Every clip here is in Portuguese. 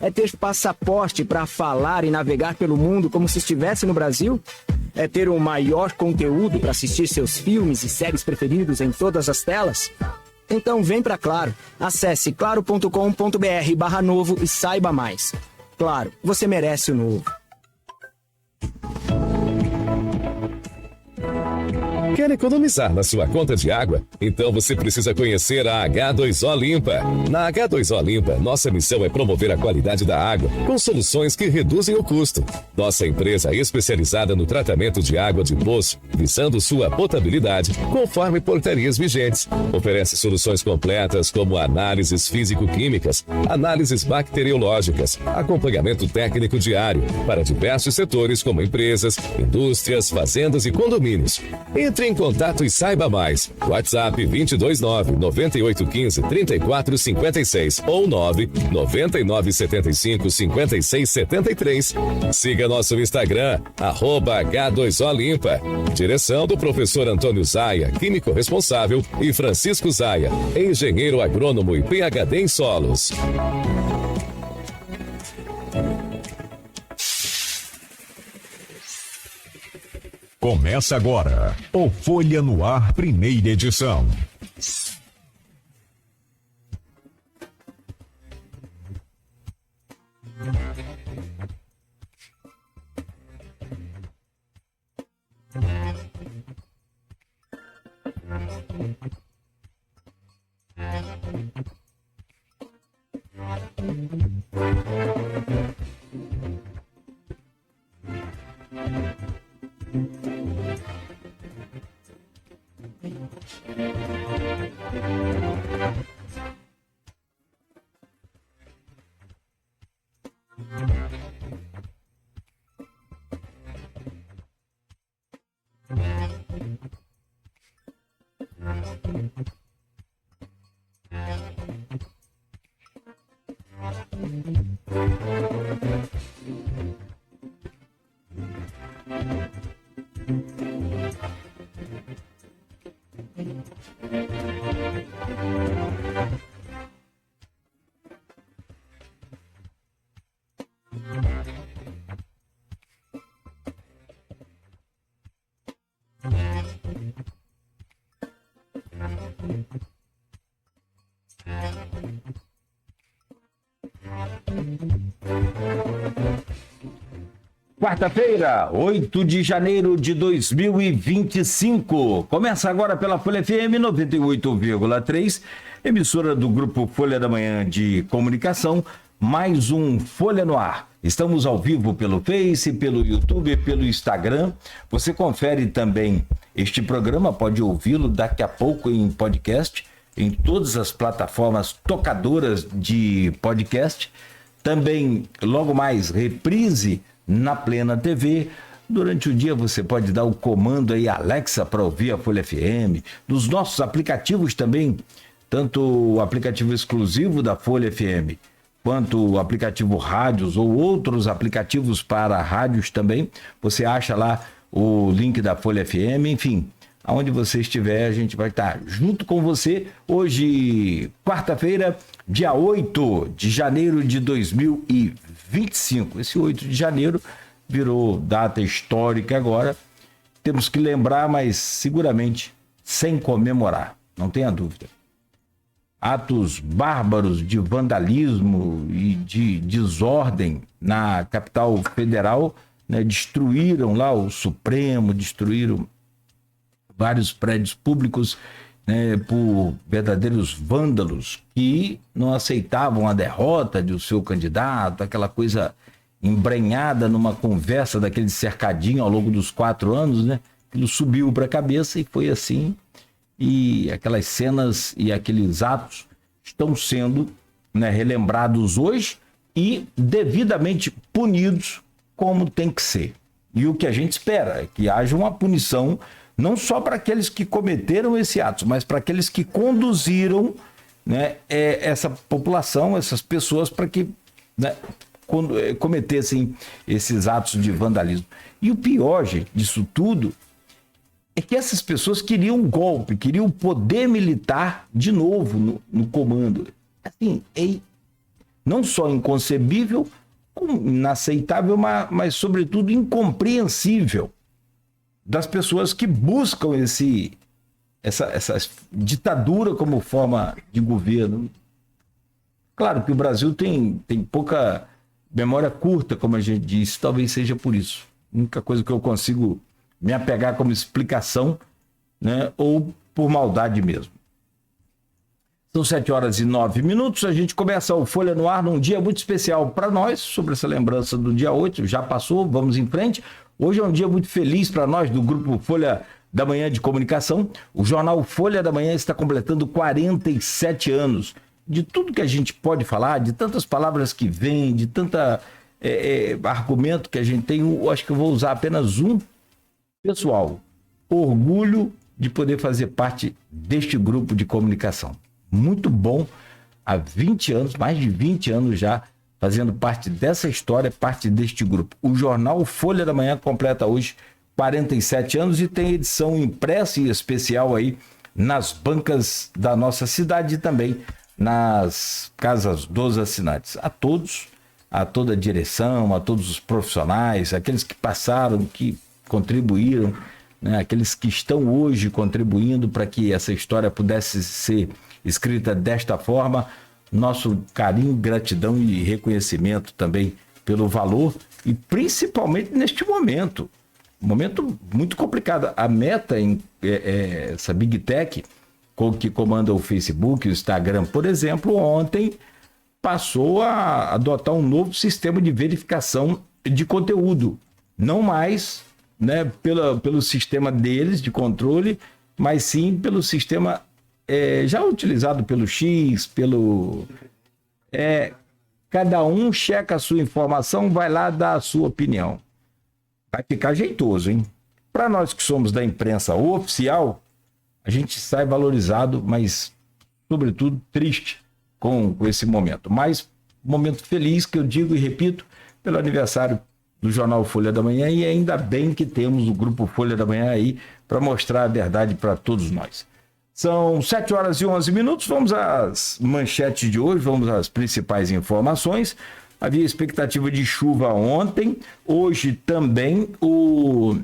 É ter passaporte para falar e navegar pelo mundo como se estivesse no Brasil? É ter o maior conteúdo para assistir seus filmes e séries preferidos em todas as telas? Então vem pra Claro. Acesse claro.com.br/novo e saiba mais. Claro, você merece o novo. Quer economizar na sua conta de água? Então você precisa conhecer a H2O Limpa. Na H2O Limpa, nossa missão é promover a qualidade da água com soluções que reduzem o custo. Nossa empresa é especializada no tratamento de água de poço, visando sua potabilidade, conforme portarias vigentes. Oferece soluções completas como análises físico-químicas, análises bacteriológicas, acompanhamento técnico diário para diversos setores como empresas, indústrias, fazendas e condomínios. Entre em contato e saiba mais. WhatsApp 229-9815-3456 ou 99975-5673. Siga nosso Instagram, @H2O Limpa. Direção do professor Antônio Zaia, químico responsável, e Francisco Zaia, engenheiro agrônomo e PhD em solos. Começa agora o Folha no Ar, primeira edição. Quarta-feira, 8 de janeiro de 2025. Começa agora pela Folha FM 98,3, emissora do Grupo Folha da Manhã de Comunicação, mais um Folha no Ar. Estamos ao vivo pelo Face, pelo YouTube, pelo Instagram. Você confere também este programa, pode ouvi-lo daqui a pouco em podcast, em todas as plataformas tocadoras de podcast. Também, logo mais, reprise na Plena TV. Durante o dia você pode dar o comando aí, Alexa, para ouvir a Folha FM. Nos nossos aplicativos também, tanto o aplicativo exclusivo da Folha FM, quanto o aplicativo Rádios ou outros aplicativos para rádios também. Você acha lá o link da Folha FM, enfim, aonde você estiver, a gente vai estar junto com você. Hoje, quarta-feira, dia 8 de janeiro de 2025. Esse 8 de janeiro virou data histórica agora. Temos que lembrar, mas seguramente sem comemorar, não tenha dúvida. Atos bárbaros de vandalismo e de desordem na capital federal, né, destruíram lá o Supremo, destruíram vários prédios públicos, né, por verdadeiros vândalos que não aceitavam a derrota de seu candidato, aquela coisa embrenhada numa conversa daquele cercadinho ao longo dos 4 anos, né? Aquilo subiu para a cabeça e foi assim. E aquelas cenas e aqueles atos estão sendo, né, relembrados hoje e devidamente punidos como tem que ser. E o que a gente espera é que haja uma punição não só para aqueles que cometeram esse ato, mas para aqueles que conduziram, né, essa população, essas pessoas, para que, né, cometessem esses atos de vandalismo. E o pior, gente, disso tudo é que essas pessoas queriam um golpe, queriam o poder militar de novo no comando. Assim, não só inconcebível, como inaceitável, mas sobretudo incompreensível das pessoas que buscam essa ditadura como forma de governo. Claro que o Brasil tem pouca memória curta, como a gente disse, talvez seja por isso. A única coisa que eu consigo me apegar como explicação, né, ou por maldade mesmo. São 7h09, a gente começa o Folha no Ar num dia muito especial para nós, sobre essa lembrança do dia 8, já passou, vamos em frente. Hoje é um dia muito feliz para nós do Grupo Folha da Manhã de Comunicação. O jornal Folha da Manhã está completando 47 anos. De tudo que a gente pode falar, de tantas palavras que vêm, de tanta argumento que a gente tem, eu acho que eu vou usar apenas um, pessoal. Orgulho de poder fazer parte deste grupo de comunicação. Muito bom, há 20 anos, mais de 20 anos já, fazendo parte dessa história, parte deste grupo. O jornal Folha da Manhã completa hoje 47 anos e tem edição impressa e especial aí nas bancas da nossa cidade e também nas casas dos assinantes. A todos, a toda a direção, a todos os profissionais, aqueles que passaram, que contribuíram, né, aqueles que estão hoje contribuindo para que essa história pudesse ser escrita desta forma, nosso carinho, gratidão e reconhecimento também pelo valor e principalmente neste momento, um momento muito complicado. A Meta, essa Big Tech, que comanda o Facebook, o Instagram, por exemplo, ontem passou a adotar um novo sistema de verificação de conteúdo, não mais, né, pelo sistema deles de controle, mas sim pelo sistema já utilizado pelo X, cada um checa a sua informação, vai lá dar a sua opinião. Vai ficar jeitoso, hein? Para nós que somos da imprensa oficial, a gente sai valorizado, mas, sobretudo, triste com esse momento. Mas, momento feliz, que eu digo e repito, pelo aniversário do jornal Folha da Manhã, e ainda bem que temos o Grupo Folha da Manhã aí para mostrar a verdade para todos nós. São 7h11, vamos às manchetes de hoje, vamos às principais informações. Havia expectativa de chuva ontem, hoje também o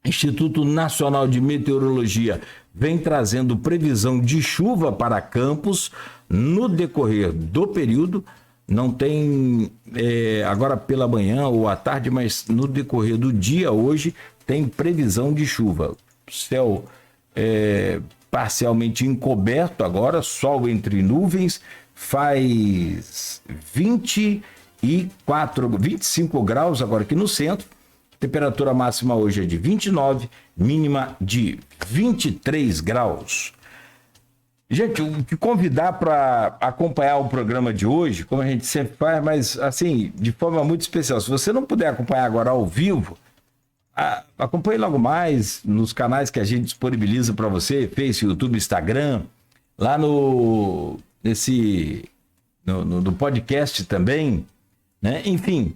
Instituto Nacional de Meteorologia vem trazendo previsão de chuva para Campos no decorrer do período. Não tem agora pela manhã ou à tarde, mas no decorrer do dia hoje tem previsão de chuva. Céu parcialmente encoberto agora, sol entre nuvens, faz 25 graus agora aqui no centro. Temperatura máxima hoje é de 29, mínima de 23 graus. Gente, eu te convidar para acompanhar o programa de hoje, como a gente sempre faz, mas assim, de forma muito especial. Se você não puder acompanhar agora ao vivo, acompanhe logo mais nos canais que a gente disponibiliza para você, Face, YouTube, Instagram, lá no podcast também, né? Enfim,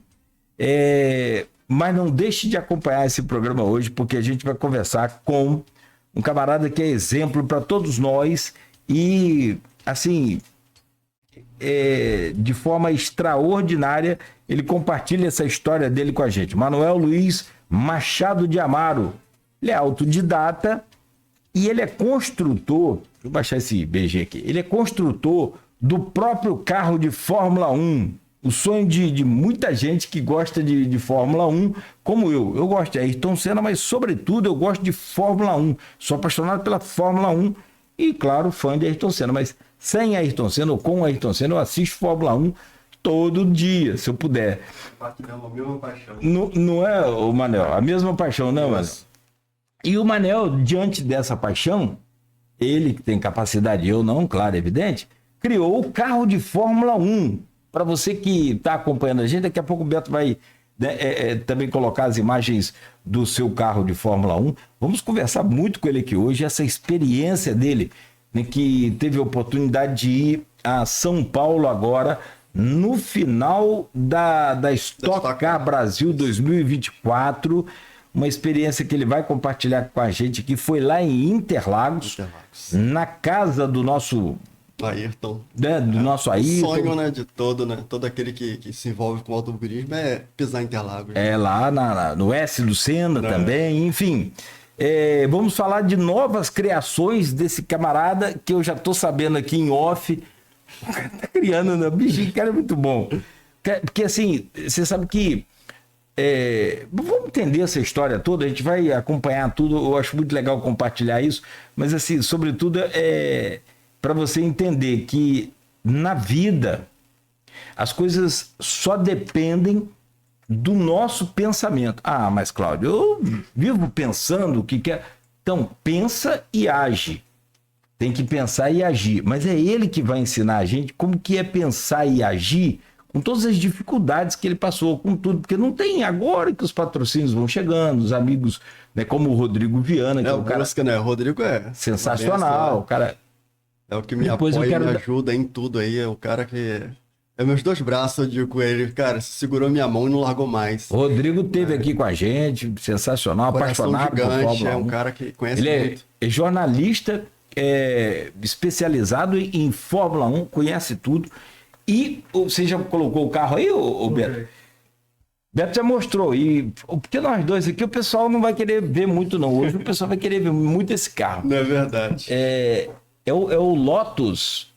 mas não deixe de acompanhar esse programa hoje, porque a gente vai conversar com um camarada que é exemplo para todos nós e, assim, de forma extraordinária, ele compartilha essa história dele com a gente. Manuel Luiz Machado de Amaro. Ele é autodidata e ele é construtor, deixa eu baixar esse BG aqui, ele é construtor do próprio carro de Fórmula 1. O sonho de muita gente que gosta de Fórmula 1, como eu. Eu gosto de Ayrton Senna, mas sobretudo eu gosto de Fórmula 1. Sou apaixonado pela Fórmula 1 e, claro, fã de Ayrton Senna. Mas sem Ayrton Senna ou com Ayrton Senna, eu assisto Fórmula 1 todo dia, se eu puder. Não é, o Manel? A mesma paixão, não, Manel? E o Manel, diante dessa paixão, ele que tem capacidade, eu não, claro, é evidente, criou o carro de Fórmula 1. Para você que está acompanhando a gente, daqui a pouco o Beto vai também colocar as imagens do seu carro de Fórmula 1. Vamos conversar muito com ele aqui hoje, essa experiência dele, né, que teve a oportunidade de ir a São Paulo agora, no final da Stock Car Brasil 2024, uma experiência que ele vai compartilhar com a gente, que foi lá em Interlagos, na casa do nosso Ayrton. né? Do nosso O Ayrton. sonho, né, de todo, né? Todo aquele que se envolve com o automobilismo é pisar em Interlagos. É lá no S do Senna também, enfim. Vamos falar de novas criações desse camarada que eu já tô sabendo aqui em off. O cara tá criando, né? Bichinho, cara, é muito bom. Porque assim, você sabe que vamos entender essa história toda, a gente vai acompanhar tudo, eu acho muito legal compartilhar isso, mas assim, sobretudo para você entender que na vida as coisas só dependem do nosso pensamento. Ah, mas Cláudio, eu vivo pensando o que quer. Então, pensa e age. Tem que pensar e agir. Mas é ele que vai ensinar a gente como que é pensar e agir com todas as dificuldades que ele passou, com tudo. Porque não tem agora que os patrocínios vão chegando, os amigos, né, como o Rodrigo Viana, que é o cara Brusca, né? O Rodrigo é sensacional. O cara... É o que me Depois eu apoia, quero me ajuda em tudo aí. É o cara que... É meus dois braços, eu digo com ele. Cara, você segurou minha mão e não largou mais. O Rodrigo esteve aqui com a gente, sensacional, Coração apaixonado por gigante, Fórmula 1. é um cara que conhece Ele muito. é jornalista, especializado em Fórmula 1, conhece tudo. E você já colocou o carro aí, ô Beto? Beto já mostrou. E porque nós dois aqui, o pessoal não vai querer ver muito, não. Hoje o pessoal vai querer ver muito esse carro. Não é verdade. É o Lotus.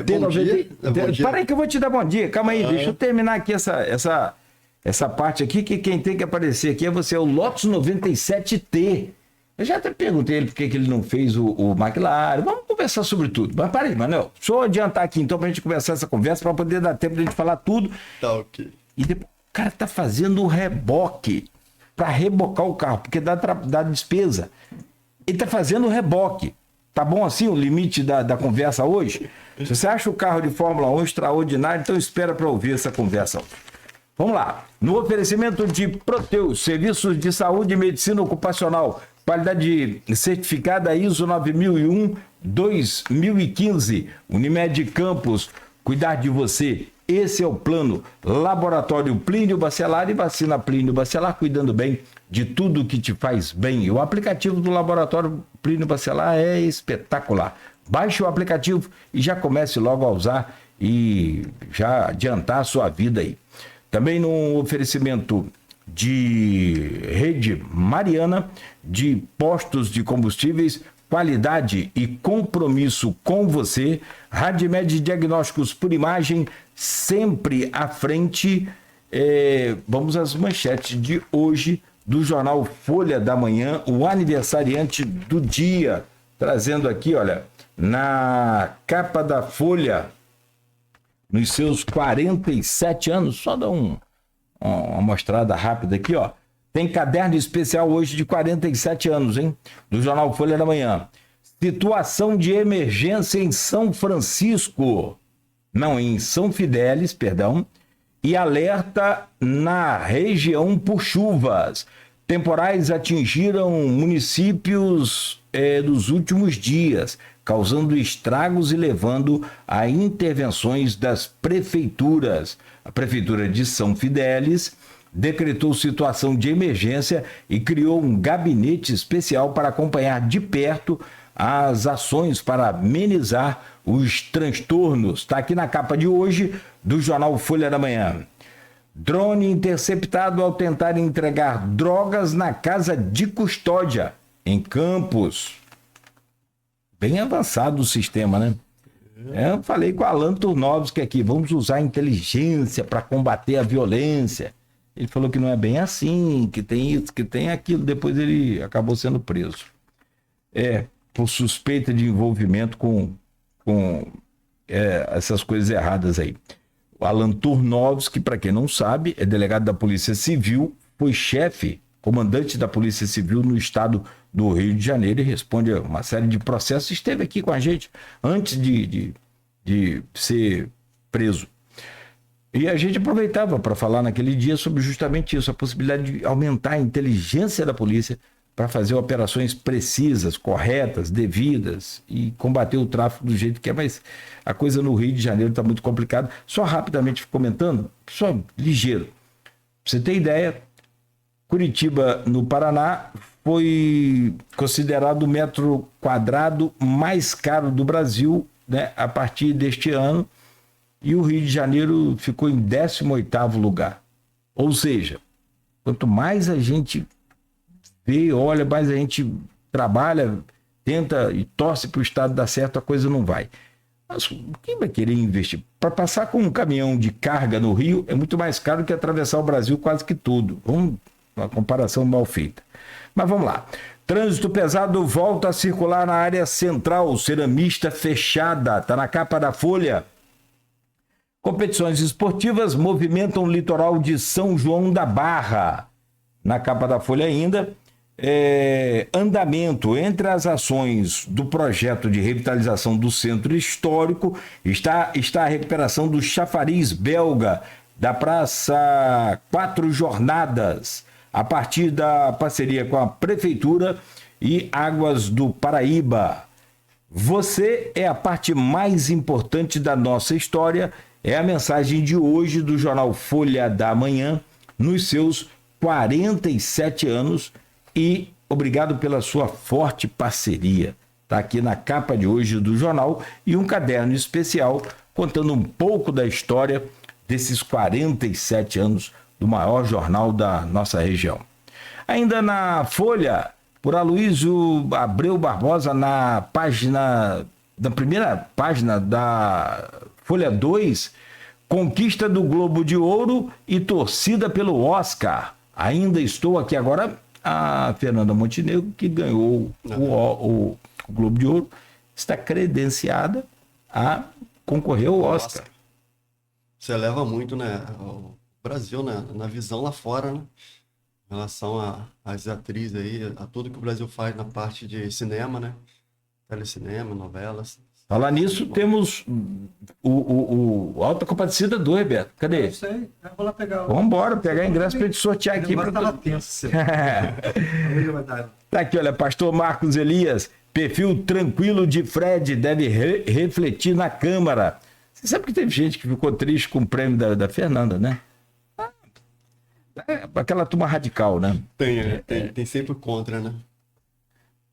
Bom dia. Bom dia. Para aí que eu vou te dar bom dia. Calma aí, deixa eu terminar aqui essa parte aqui, que quem tem que aparecer aqui é você, o Lotus 97T. Eu já até perguntei ele por que ele não fez o McLaren. Vamos conversar sobre tudo. Mas para aí, Manuel. Deixa eu adiantar aqui então pra gente começar essa conversa, para poder dar tempo de a gente falar tudo. Tá ok. E depois, o cara tá fazendo um reboque para rebocar o carro, porque dá despesa. Ele tá fazendo o reboque. Tá bom assim o limite da conversa hoje? Se você acha o carro de Fórmula 1 extraordinário, então espera para ouvir essa conversa. Vamos lá. No oferecimento de Proteus, serviços de saúde e medicina ocupacional, qualidade certificada ISO 9001-2015, Unimed Campos, cuidar de você. Esse é o plano. Laboratório Plínio Bacelar e vacina Plínio Bacelar, cuidando bem de tudo que te faz bem. E o aplicativo do Laboratório Plínio Bacelar é espetacular. Baixe o aplicativo e já comece logo a usar e já adiantar a sua vida aí. Também no oferecimento de Rede Mariana, de postos de combustíveis, qualidade e compromisso com você. Radmed Diagnósticos por Imagem, sempre à frente. Vamos às manchetes de hoje do jornal Folha da Manhã, o aniversariante do dia, trazendo aqui, olha, na capa da Folha, nos seus 47 anos, só dá uma mostrada rápida aqui, ó. Tem caderno especial hoje de 47 anos, hein? Do jornal Folha da Manhã. Situação de emergência em São Francisco. Não, em São Fidélis, perdão. E alerta na região por chuvas. Temporais atingiram municípios nos últimos dias, causando estragos e levando a intervenções das prefeituras. A Prefeitura de São Fidélis decretou situação de emergência e criou um gabinete especial para acompanhar de perto as ações para amenizar os transtornos. Está aqui na capa de hoje do jornal Folha da Manhã. Drone interceptado ao tentar entregar drogas na casa de custódia, em Campos. Bem avançado o sistema, né? Eu falei com o Alan Turnovski aqui, vamos usar a inteligência para combater a violência. Ele falou que não é bem assim, que tem isso, que tem aquilo. Depois ele acabou sendo preso. Por suspeita de envolvimento com essas coisas erradas aí. O Alan Turnovski, para quem não sabe, é delegado da Polícia Civil, foi chefe, comandante da Polícia Civil no estado do Rio de Janeiro e responde a uma série de processos. Esteve aqui com a gente antes de ser preso. E a gente aproveitava para falar naquele dia sobre justamente isso, a possibilidade de aumentar a inteligência da polícia para fazer operações precisas, corretas, devidas e combater o tráfico do jeito que é. Mas a coisa no Rio de Janeiro está muito complicada. Só rapidamente comentando, só ligeiro. Pra você ter ideia, Curitiba, no Paraná, foi considerado o metro quadrado mais caro do Brasil né, a partir deste ano, e o Rio de Janeiro ficou em 18º lugar. Ou seja, quanto mais a gente vê, olha, mais a gente trabalha, tenta e torce para o Estado dar certo, a coisa não vai. Mas quem vai querer investir? Para passar com um caminhão de carga no Rio é muito mais caro que atravessar o Brasil quase que tudo. Uma comparação mal feita. Mas vamos lá. Trânsito pesado volta a circular na área central. Ceramista fechada. Está na capa da Folha. Competições esportivas movimentam o litoral de São João da Barra. Na capa da Folha ainda. Andamento entre as ações do projeto de revitalização do centro histórico está a recuperação do chafariz belga da Praça Quatro Jornadas, a partir da parceria com a Prefeitura e Águas do Paraíba. Você é a parte mais importante da nossa história, é a mensagem de hoje do jornal Folha da Manhã, nos seus 47 anos, e obrigado pela sua forte parceria. Está aqui na capa de hoje do jornal e um caderno especial contando um pouco da história desses 47 anos do maior jornal da nossa região. Ainda na Folha, por Aloysio Abreu Barbosa, na primeira página da Folha 2, conquista do Globo de Ouro e torcida pelo Oscar. Ainda estou aqui agora. A Fernanda Montenegro, que ganhou o Globo de Ouro, está credenciada a concorrer ao Oscar. Você eleva muito, né, o Brasil, né, na visão lá fora, né, em relação às atrizes aí, a tudo que o Brasil faz na parte de cinema, né, telecinema, novelas. Falar nisso, temos o Alta Compadecida 2, Beto. Cadê? Eu sei, eu vou lá pegar. Vamos embora, pegar ingresso para a gente sortear aqui. Agora estava tenso. Tá aqui, olha, pastor Marcos Elias, perfil tranquilo de Fred, deve refletir na Câmara. Você sabe que teve gente que ficou triste com o prêmio da Fernanda, né? Aquela turma radical, né? Tem sempre contra, né?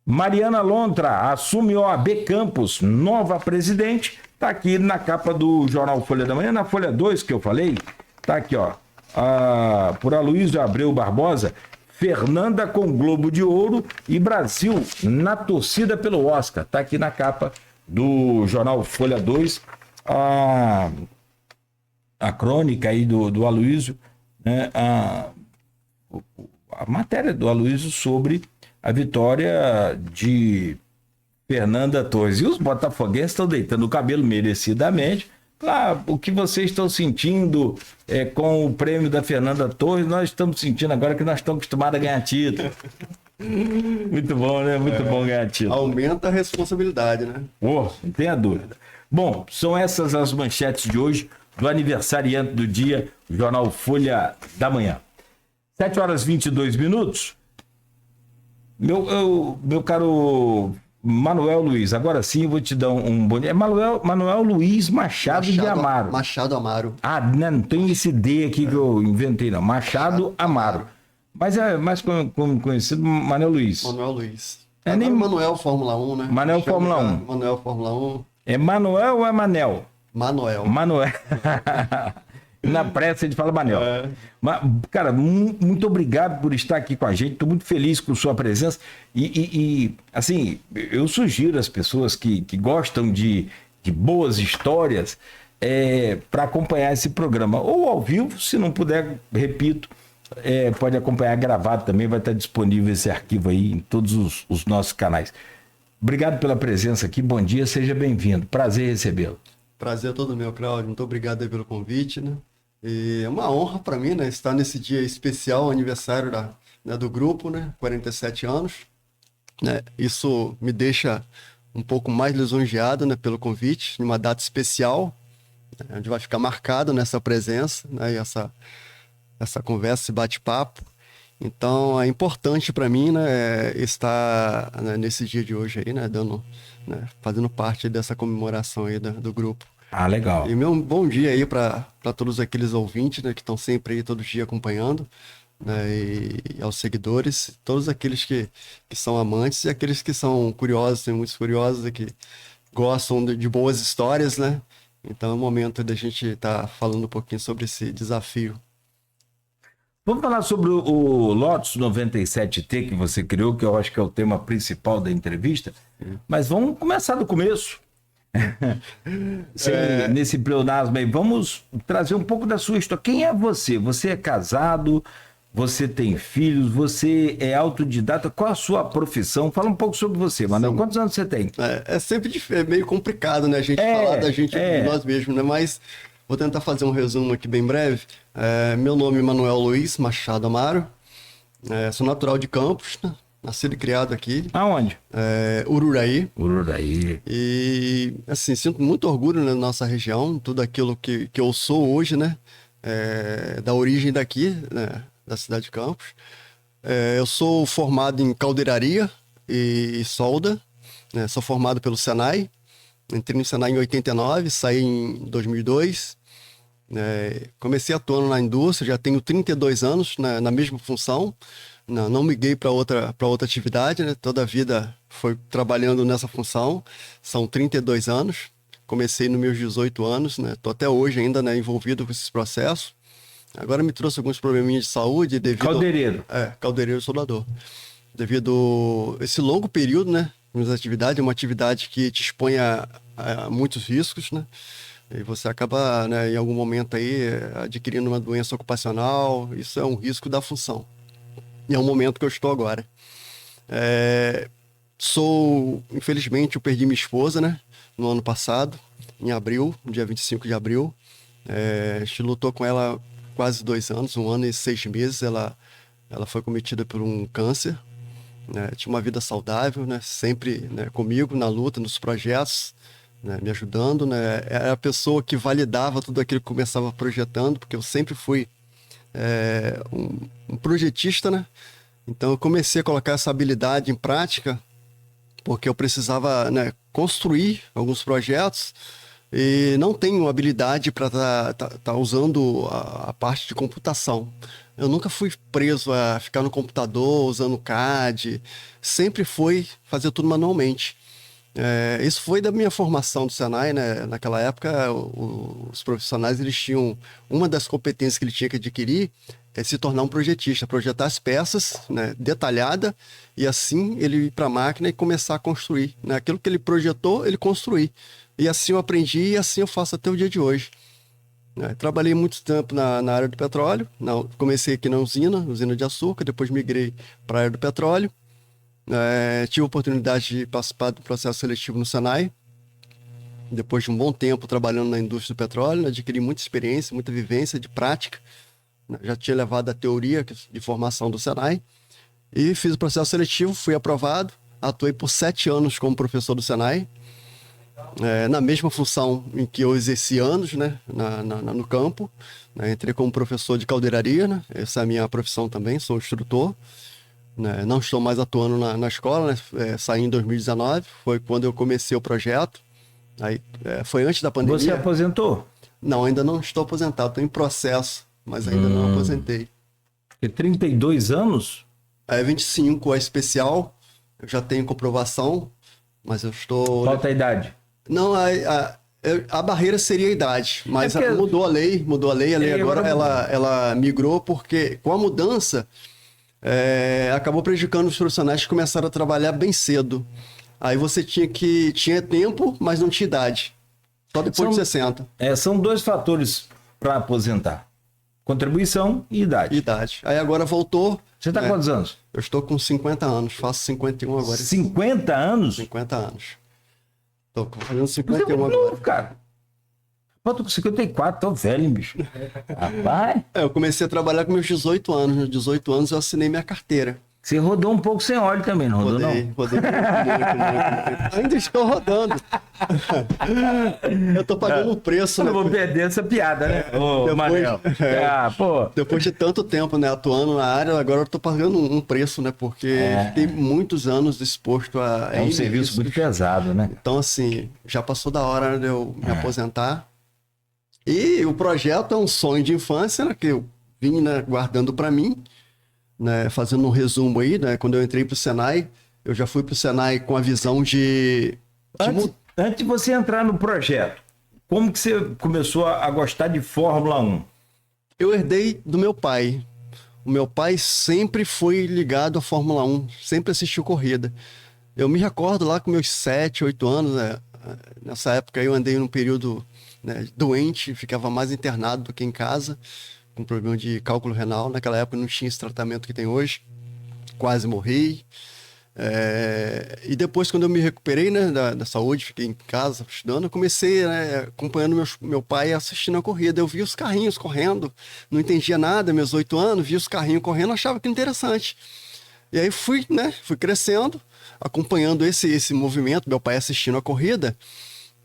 Mariana Lontra assume OAB Campos, nova presidente. Tá aqui na capa do jornal Folha da Manhã, na Folha 2 que eu falei. Tá aqui, ó. Por Aloysio Abreu Barbosa, Fernanda com Globo de Ouro e Brasil na torcida pelo Oscar. Tá aqui na capa do jornal Folha 2. A crônica aí do Aloysio, né? A matéria do Aloysio sobre a vitória de Fernanda Torres. E os botafoguenses estão deitando o cabelo merecidamente. O que vocês estão sentindo com o prêmio da Fernanda Torres, nós estamos sentindo agora que nós estamos acostumados a ganhar título. Muito bom, né? Muito bom ganhar título. Aumenta a responsabilidade, né? Não tenha dúvida. Bom, são essas as manchetes de hoje, do aniversariante do dia, o jornal Folha da Manhã. 7h22. Meu caro Manuel Luiz, agora sim eu vou te dar um bom dia. É Manuel Luiz Machado de Amaro. Machado Amaro. Não tem esse D aqui que eu inventei, não. Machado Amaro. Mas é mais conhecido Manuel Luiz. Manuel Luiz. Nem Manuel Fórmula 1, né? Manuel Fórmula 1. Manuel Fórmula 1. É Manuel ou é Manel? Manuel. Na pressa a gente fala Manel. Mas, cara, muito obrigado por estar aqui com a gente. Estou muito feliz com sua presença. Assim, eu sugiro às pessoas que gostam de boas histórias para acompanhar esse programa. Ou ao vivo, se não puder, repito, pode acompanhar gravado também. Vai estar disponível esse arquivo aí em todos os nossos canais. Obrigado pela presença aqui. Bom dia, seja bem-vindo. Prazer recebê-lo. Prazer é todo meu, Cláudio. Muito obrigado aí pelo convite, né? E é uma honra para mim, né, estar nesse dia especial, aniversário do grupo, né, 47 anos. Né? Isso me deixa um pouco mais lisonjeado, né, pelo convite, numa data especial, né, onde vai ficar marcado nessa presença, né, e essa conversa, esse bate-papo. Então, é importante para mim, né, estar, né, nesse dia de hoje aí, né, fazendo parte dessa comemoração aí do grupo. Legal. E meu bom dia aí para todos aqueles ouvintes, né, que estão sempre aí todo dia acompanhando, né, e aos seguidores, todos aqueles que são amantes e aqueles que são curiosos, tem muitos curiosos aqui gostam de boas histórias, né? Então é o momento da gente estar falando um pouquinho sobre esse desafio. Vamos falar sobre o Lotus 97T que você criou, que eu acho que é o tema principal da entrevista. Mas vamos começar do começo. Nesse pleonasmo aí, vamos trazer um pouco da sua história. Quem é você? Você é casado? Você tem filhos? Você é autodidata? Qual a sua profissão? Fala um pouco sobre você, Manuel. Sim. Quantos anos você tem? É sempre meio complicado, né? A gente falar da gente de nós mesmos, né? Mas vou tentar fazer um resumo aqui bem breve. Meu nome é Manuel Luiz Machado Amaro. Sou natural de Campos, né? Nascido e criado aqui. Aonde? Ururaí. Ururaí. E, assim, sinto muito orgulho na nossa região, tudo aquilo que eu sou hoje, né? Da origem daqui, né? Da cidade de Campos. Eu sou formado em caldeiraria e solda, né? Sou formado pelo Senai. Entrei no Senai em 89, saí em 2002. Comecei atuando na indústria, já tenho 32 anos na mesma função. Não migrei para outra atividade, né? Toda a vida foi trabalhando nessa função. São 32 anos. Comecei nos meus 18 anos, né? Tô até hoje ainda, né, envolvido com esses processos. Agora me trouxe alguns probleminhas de saúde devido... Caldeireiro. Caldeireiro soldador. Devido a esse longo período, né? Minhas atividades, é uma atividade que te expõe a muitos riscos, né? E você acaba, né, em algum momento aí, adquirindo uma doença ocupacional. Isso é um risco da função. E é o momento que eu estou agora. Infelizmente, eu perdi minha esposa, né? No ano passado, em abril, no dia 25 de abril. A gente lutou com ela quase 2 anos, 1 ano e 6 meses. Ela foi cometida por um câncer, né? Tinha uma vida saudável, né? Sempre, né, comigo na luta, nos projetos, né? Me ajudando, né? Era a pessoa que validava tudo aquilo que eu começava projetando, porque eu sempre fui um projetista, né? Então eu comecei a colocar essa habilidade em prática, porque eu precisava, né, construir alguns projetos e não tenho habilidade para tá usando a parte de computação. Eu nunca fui preso a ficar no computador usando CAD, sempre foi fazer tudo manualmente. Isso foi da minha formação do Senai, né? Naquela época, os profissionais, eles tinham... Uma das competências que ele tinha que adquirir é se tornar um projetista, projetar as peças, né, detalhada, e assim ele ir para a máquina e começar a construir, né? Aquilo que ele projetou, ele construir. E assim eu aprendi e assim eu faço até o dia de hoje. Trabalhei muito tempo na área do petróleo. Comecei aqui na usina de açúcar, depois migrei para a área do petróleo. Tive a oportunidade de participar do processo seletivo no Senai. Depois de um bom tempo trabalhando na indústria do petróleo, adquiri muita experiência, muita vivência de prática. Já tinha levado a teoria de formação do Senai. E fiz o processo seletivo, fui aprovado. Atuei por 7 anos como professor do Senai. Na mesma função em que eu exerci anos, né, no campo. Entrei como professor de caldeiraria, né? Essa é a minha profissão também, sou instrutor. Não estou mais atuando na escola, né? Saí em 2019, foi quando eu comecei o projeto. Aí, foi antes da pandemia. Você aposentou? Não, ainda não estou aposentado, estou em processo, mas ainda não aposentei. E 32 anos? 25 é especial, eu já tenho comprovação, mas eu estou... Falta a idade? Não, a barreira seria a idade, mas porque... mudou a lei agora ela migrou, porque com a mudança acabou prejudicando os profissionais que começaram a trabalhar bem cedo. Aí você tinha tempo, mas não tinha idade, só depois de 60. São 2 fatores para aposentar: contribuição e idade. Aí agora voltou. Você está com quantos anos? Eu estou com 50 anos, faço 51 agora. 50 anos? 50 anos. Tô fazendo Você é 51 muito agora. novo, cara. Eu tô com 54, tô velho, hein, bicho. Rapaz. Eu comecei a trabalhar com meus 18 anos. Nos 18 anos eu assinei minha carteira. Você rodou um pouco sem óleo também, não rodou, Rodei muito. Ainda estou rodando. Eu tô pagando um preço, né? Eu vou perder essa piada, né? Manel. Depois de tanto tempo, né, atuando na área, agora eu tô pagando um preço, né? Porque fiquei muitos anos exposto a... É um serviço muito pesado, né? Então, assim, já passou da hora de eu me aposentar. E o projeto é um sonho de infância, né? Que eu vim, né, guardando para mim. Né, fazendo um resumo aí, né, quando eu entrei pro Senai, eu já fui pro Senai com a visão de Antes de você entrar no projeto, como que você começou a gostar de Fórmula 1? Eu herdei do meu pai. O meu pai sempre foi ligado à Fórmula 1, sempre assistiu corrida. Eu me recordo lá com meus 7, 8 anos, né? Nessa época eu andei num período, né, doente, ficava mais internado do que em casa, com problema de cálculo renal. Naquela época não tinha esse tratamento que tem hoje, quase morri. E depois, quando eu me recuperei, né, da saúde, fiquei em casa estudando, eu comecei, né, acompanhando meu pai assistindo a corrida. Eu vi os carrinhos correndo, não entendia nada, meus 8 anos, vi os carrinhos correndo, achava que interessante. E aí fui crescendo, acompanhando esse movimento, meu pai assistindo a corrida.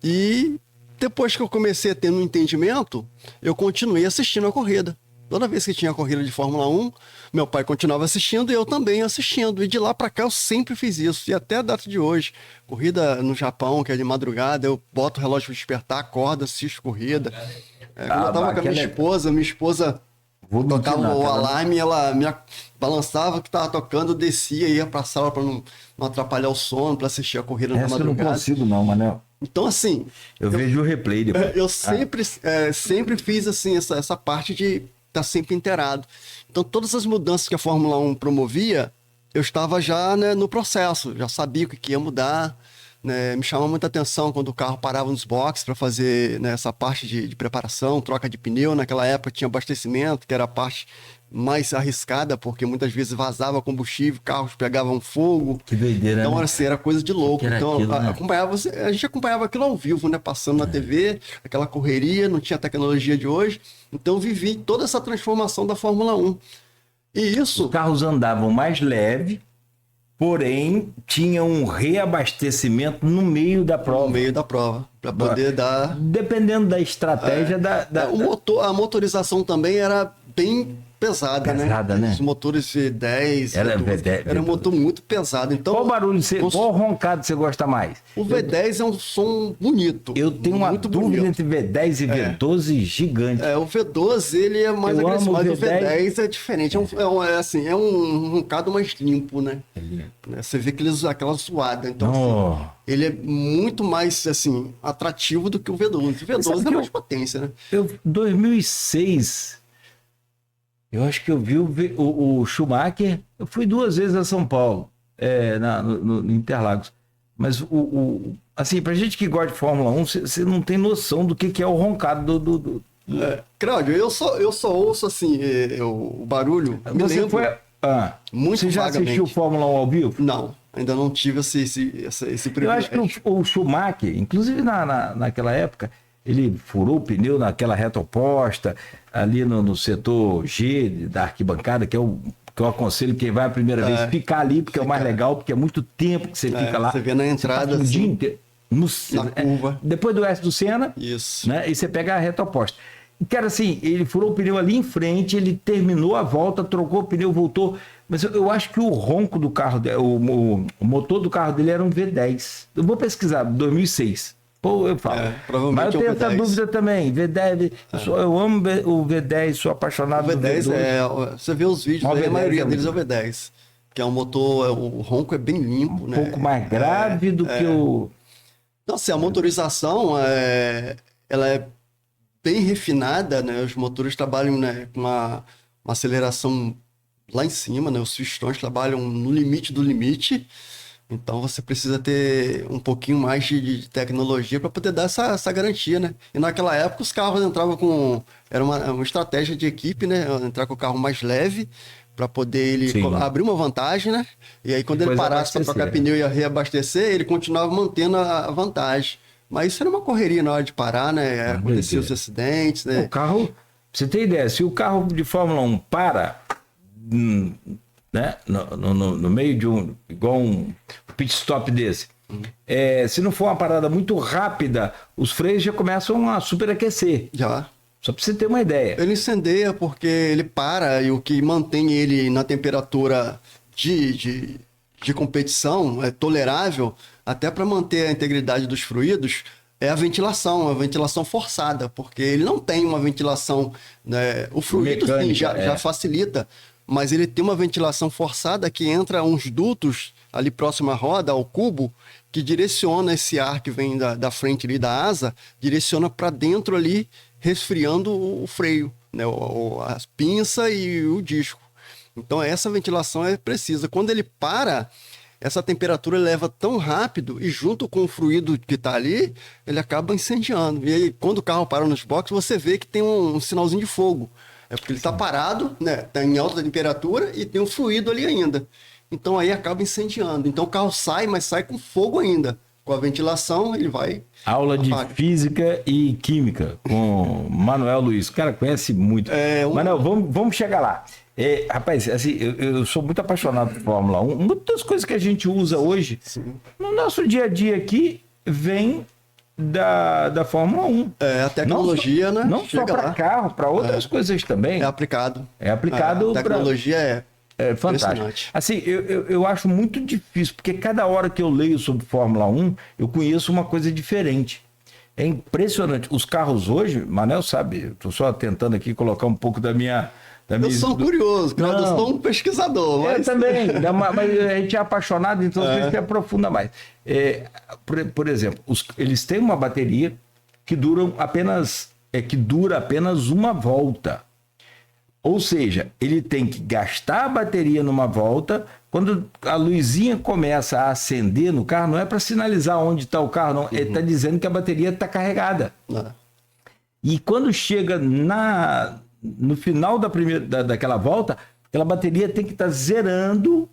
E depois que eu comecei a ter um entendimento, eu continuei assistindo a corrida. Toda vez que tinha corrida de Fórmula 1, meu pai continuava assistindo e eu também assistindo. E de lá para cá eu sempre fiz isso. E até a data de hoje, corrida no Japão, que é de madrugada, eu boto o relógio para despertar, acordo, assisto corrida. Quando eu tava com a minha esposa tocava o alarme, ela me balançava que tava tocando, eu descia, ia pra sala para não atrapalhar o sono, para assistir a corrida na madrugada. Eu não consigo não, Manel. Então, assim... Eu vejo o replay depois. Eu sempre fiz, assim, essa parte de estar sempre inteirado. Então, todas as mudanças que a Fórmula 1 promovia, eu estava já, né, no processo, já sabia o que ia mudar, né? Me chamava muita atenção quando o carro parava nos boxes para fazer, né, essa parte de preparação, troca de pneu. Naquela época tinha abastecimento, que era a parte mais arriscada, porque muitas vezes vazava combustível, carros pegavam fogo. Que doideira, então, né? Assim, era coisa de louco. Então, aquilo, né? a gente acompanhava aquilo ao vivo, né? Passando na TV, aquela correria, não tinha a tecnologia de hoje. Então, vivi toda essa transformação da Fórmula 1. E isso... Os carros andavam mais leve, porém, tinha um reabastecimento no meio da prova. No meio da prova, para poder dar... Dependendo da estratégia a motorização também era bem pesada, né? Os motores V10. Era um motor muito pesado. Então, qual roncado você gosta mais? O V10 é um som bonito. Eu tenho uma dúvida entre V10 e V12 gigante. O V12 ele é mais agressivo, mas o V10 é diferente. É um roncado mais limpo, né? Você vê aquela zoada. Então, assim, ele é muito mais, assim, atrativo do que o V12. O V12 é mais potência, né? 2006... Eu acho que eu vi o Schumacher. Eu fui 2 vezes a São Paulo, no Interlagos. Mas, assim, pra gente que gosta de Fórmula 1, você não tem noção do que é o roncado do... Cláudio, eu só ouço, assim, o barulho. Você foi... muito você já vagamente. assistiu Fórmula 1 ao vivo? Não, ainda não tive esse privilégio. Eu acho que o Schumacher, inclusive naquela época, ele furou o pneu naquela reta oposta, ali no setor G da arquibancada, que eu aconselho quem vai a primeira vez ficar ali, porque é o mais legal, porque é muito tempo que você fica lá. Você vê na entrada, assim, o dia inteiro, na curva. Depois do S do Senna, isso. Né, e você pega a reta oposta. E, cara, assim, ele furou o pneu ali em frente, ele terminou a volta, trocou o pneu, voltou. Mas eu acho que o ronco do carro, o motor do carro dele era um V10. Eu vou pesquisar, 2006. Pô, eu falo. Mas eu tenho essa dúvida também. V10, eu amo o V10, sou apaixonado pelo V10. Você vê os vídeos, a maioria deles é o V10. Que é um motor, o ronco é bem limpo, né? Um pouco mais grave do que o... Então, assim, a motorização, ela é bem refinada, né? Os motores trabalham, né, com uma aceleração lá em cima, né? Os pistões trabalham no limite do limite. Então você precisa ter um pouquinho mais de tecnologia para poder dar essa garantia, né? E naquela época os carros entravam com... Era uma estratégia de equipe, né? Entrar com o carro mais leve para poder abrir uma vantagem, né? E aí quando ele parasse para trocar pneu e reabastecer, ele continuava mantendo a vantagem. Mas isso era uma correria na hora de parar, né? Acontecia os acidentes, né? O carro... Pra você ter ideia, se o carro de Fórmula 1 para... né? No meio de igual um pit stop desse. Se não for uma parada muito rápida, os freios já começam a superaquecer. Já. Só para você ter uma ideia. Ele incendeia porque ele para e o que mantém ele na temperatura de competição é tolerável, até para manter a integridade dos fluidos, é a ventilação forçada, porque ele não tem uma ventilação, né? O fluido sim, Mecânica, já facilita, mas ele tem uma ventilação forçada que entra uns dutos ali próximo à roda, ao cubo, que direciona esse ar que vem da frente ali da asa, direciona para dentro ali, resfriando o freio, né? A pinça e o disco. Então essa ventilação é precisa. Quando ele para, essa temperatura leva tão rápido e junto com o fluido que está ali, ele acaba incendiando. E aí, quando o carro para nos boxes, você vê que tem um sinalzinho de fogo. É porque ele está parado, né? Está em alta temperatura e tem um fluido ali ainda. Então aí acaba incendiando. Então o carro sai, mas sai com fogo ainda. Com a ventilação, ele vai... Aula de física e química com Manuel Luiz. O cara conhece muito. Manuel, vamos chegar lá. Rapaz, assim, eu sou muito apaixonado por Fórmula 1. Muitas coisas que a gente usa hoje, no nosso dia a dia aqui, vem da Fórmula 1. A tecnologia, né? Não só para carro, para outras coisas também. É aplicado. A tecnologia é fantástico. Assim, eu acho muito difícil, porque cada hora que eu leio sobre Fórmula 1, eu conheço uma coisa diferente. É impressionante. Os carros hoje, Manel sabe, eu estou só tentando aqui colocar um pouco da minha... Eu sou curioso, eu sou um pesquisador. Mas... Eu também, mas a gente é apaixonado, então a gente aprofunda mais. Por exemplo, eles têm uma bateria que dura apenas uma volta. Ou seja, ele tem que gastar a bateria numa volta. Quando a luzinha começa a acender no carro, não é para sinalizar onde está o carro, não. Ele está dizendo que a bateria está carregada. E quando chega no final daquela volta, aquela bateria tem que estar zerando,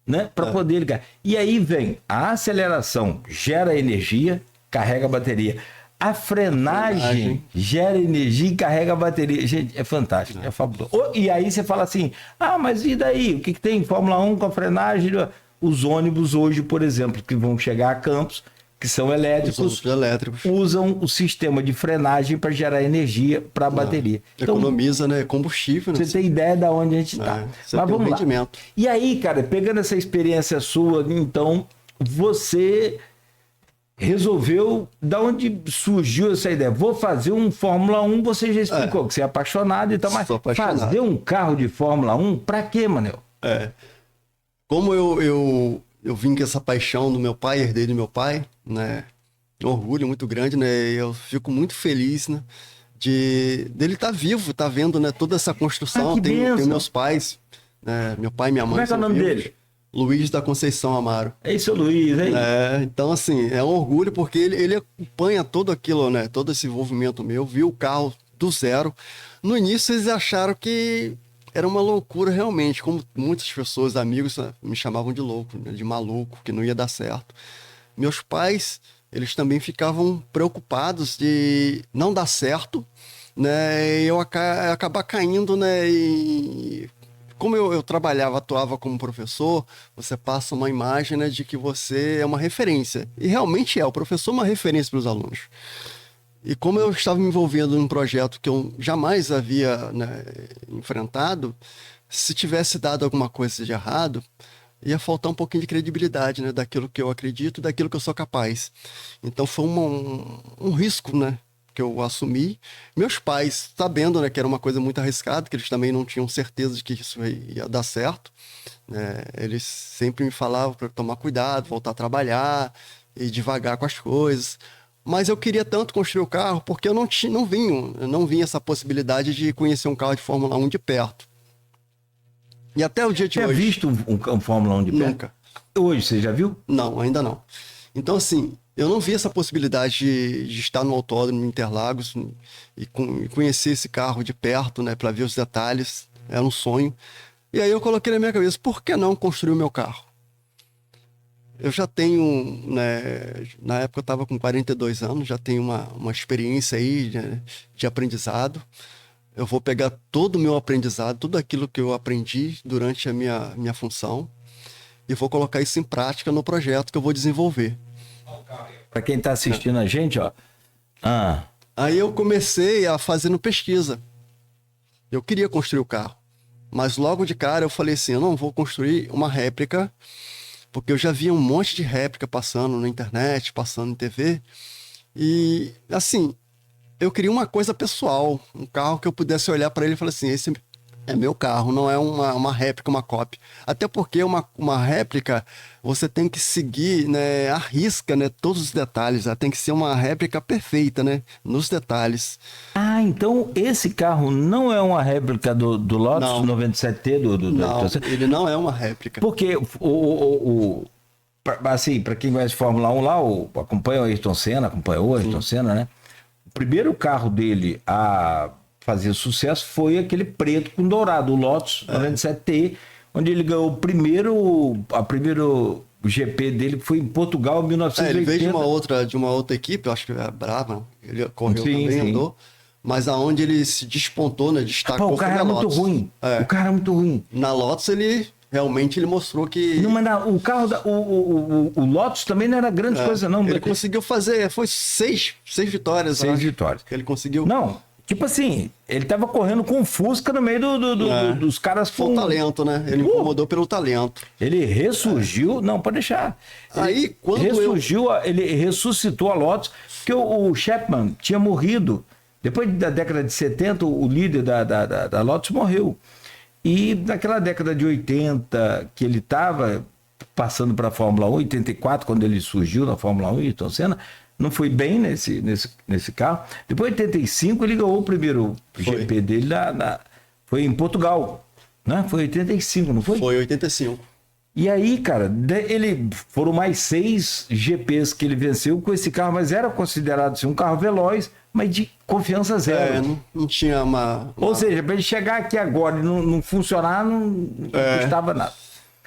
né, para poder ligar. E aí vem a aceleração, gera energia, carrega a bateria. A frenagem gera energia e carrega a bateria. Gente, é fantástico, é fabuloso. E aí você fala assim, mas e daí? O que tem Fórmula 1 com a frenagem? Os ônibus hoje, por exemplo, que vão chegar a Campos, que são elétricos, usam o sistema de frenagem para gerar energia para a bateria. Então, economiza, né, combustível. Você tem ideia de onde a gente está. Mas vamos lá. E aí, cara, pegando essa experiência sua, então, você resolveu, da onde surgiu essa ideia? Vou fazer um Fórmula 1, você já explicou que você é apaixonado e tal, mas fazer um carro de Fórmula 1, para quê, Manel? Como eu vim com essa paixão do meu pai, herdei do meu pai, né? Um orgulho muito grande, né? Eu fico muito feliz, né? Dele estar vivo, tá vendo, né? Toda essa construção. Tenho meus pais, né? Meu pai e minha mãe. Como é que é o nome dele? Luiz da Conceição Amaro. É isso, Luiz, hein? Então, assim, é um orgulho porque ele acompanha todo aquilo, né? Todo esse envolvimento meu, viu o carro do zero. No início, eles acharam que era uma loucura realmente, como muitas pessoas, amigos, me chamavam de louco, né? De maluco, que não ia dar certo. Meus pais, eles também ficavam preocupados de não dar certo, né? E eu acabar caindo, né? E como eu trabalhava, atuava como professor, você passa uma imagem, né, de que você é uma referência. E realmente o professor é uma referência para os alunos. E como eu estava me envolvendo num projeto que eu jamais havia, né, enfrentado, se tivesse dado alguma coisa de errado, ia faltar um pouquinho de credibilidade, né, daquilo que eu acredito, daquilo que eu sou capaz. Então foi um risco, né, que eu assumi. Meus pais, sabendo, né, que era uma coisa muito arriscada, que eles também não tinham certeza de que isso ia dar certo, né, eles sempre me falavam para tomar cuidado, voltar a trabalhar e devagar com as coisas. Mas eu queria tanto construir o carro porque eu não vinha essa possibilidade de conhecer um carro de Fórmula 1 de perto. E até o dia de hoje... Você visto um Fórmula 1 de perto? Nunca. Hoje, você já viu? Não, ainda não. Então, assim, eu não vi essa possibilidade de estar no autódromo em Interlagos e conhecer esse carro de perto, né, para ver os detalhes. Era um sonho. E aí eu coloquei na minha cabeça, por que não construir o meu carro? Eu já tenho, né, na época eu estava com 42 anos, já tenho uma experiência aí de aprendizado. Eu vou pegar todo o meu aprendizado, tudo aquilo que eu aprendi durante a minha função e vou colocar isso em prática no projeto que eu vou desenvolver. Para quem está assistindo a gente, ó. Aí eu comecei a fazendo pesquisa. Eu queria construir o carro, mas logo de cara eu falei assim, eu não vou construir uma réplica, porque eu já via um monte de réplica passando na internet, passando em TV, E, assim, eu queria uma coisa pessoal, um carro que eu pudesse olhar para ele e falar assim, esse é meu carro, não é uma réplica, uma cópia. Até porque uma réplica, você tem que seguir, né, à risca, né, todos os detalhes. Ela tem que ser uma réplica perfeita, né, nos detalhes. Ah, então esse carro não é uma réplica do Lotus Não. 97T? Não, ele não é uma réplica. Porque assim, para quem conhece Fórmula 1 lá, acompanha o Ayrton Senna, acompanhou o Ayrton Senna, né? O primeiro carro dele a fazer sucesso foi aquele preto com dourado, o Lotus 97T, onde ele ganhou o primeiro GP dele, que foi em Portugal, em 1980. Ele veio de uma outra equipe, eu acho que é a Brabham, ele correu Sim, também, sim. andou. Mas aonde ele se despontou, né, destacou Pô, o carro foi era na muito Lotus. ruim. É. O carro era muito ruim. Na Lotus ele mostrou que Não, mas o carro, o Lotus também não era grande coisa, não. ele conseguiu fazer, foi seis vitórias. eu 6 acho, vitórias. que ele conseguiu. Não, tipo assim, ele tava correndo com um Fusca no meio dos caras Foi com... o talento, né? Ele incomodou pelo talento. Ele ressurgiu, não, pode deixar. Aí, quando ele ressuscitou a Lotus, porque o Chapman tinha morrido. Depois da década de 70, o líder da Lotus morreu. E naquela década de 80, que ele estava passando para a Fórmula 1, 84, quando ele surgiu na Fórmula 1, Ayrton Senna, não foi bem nesse carro. Depois de 85, ele ganhou o primeiro GP dele foi em Portugal, né? Foi 85, não foi? Foi 85. E aí, cara, foram mais 6 GPs que ele venceu com esse carro, mas era considerado assim, um carro veloz, mas de confiança zero. Não tinha Ou seja, para ele chegar aqui agora e não funcionar, não custava nada.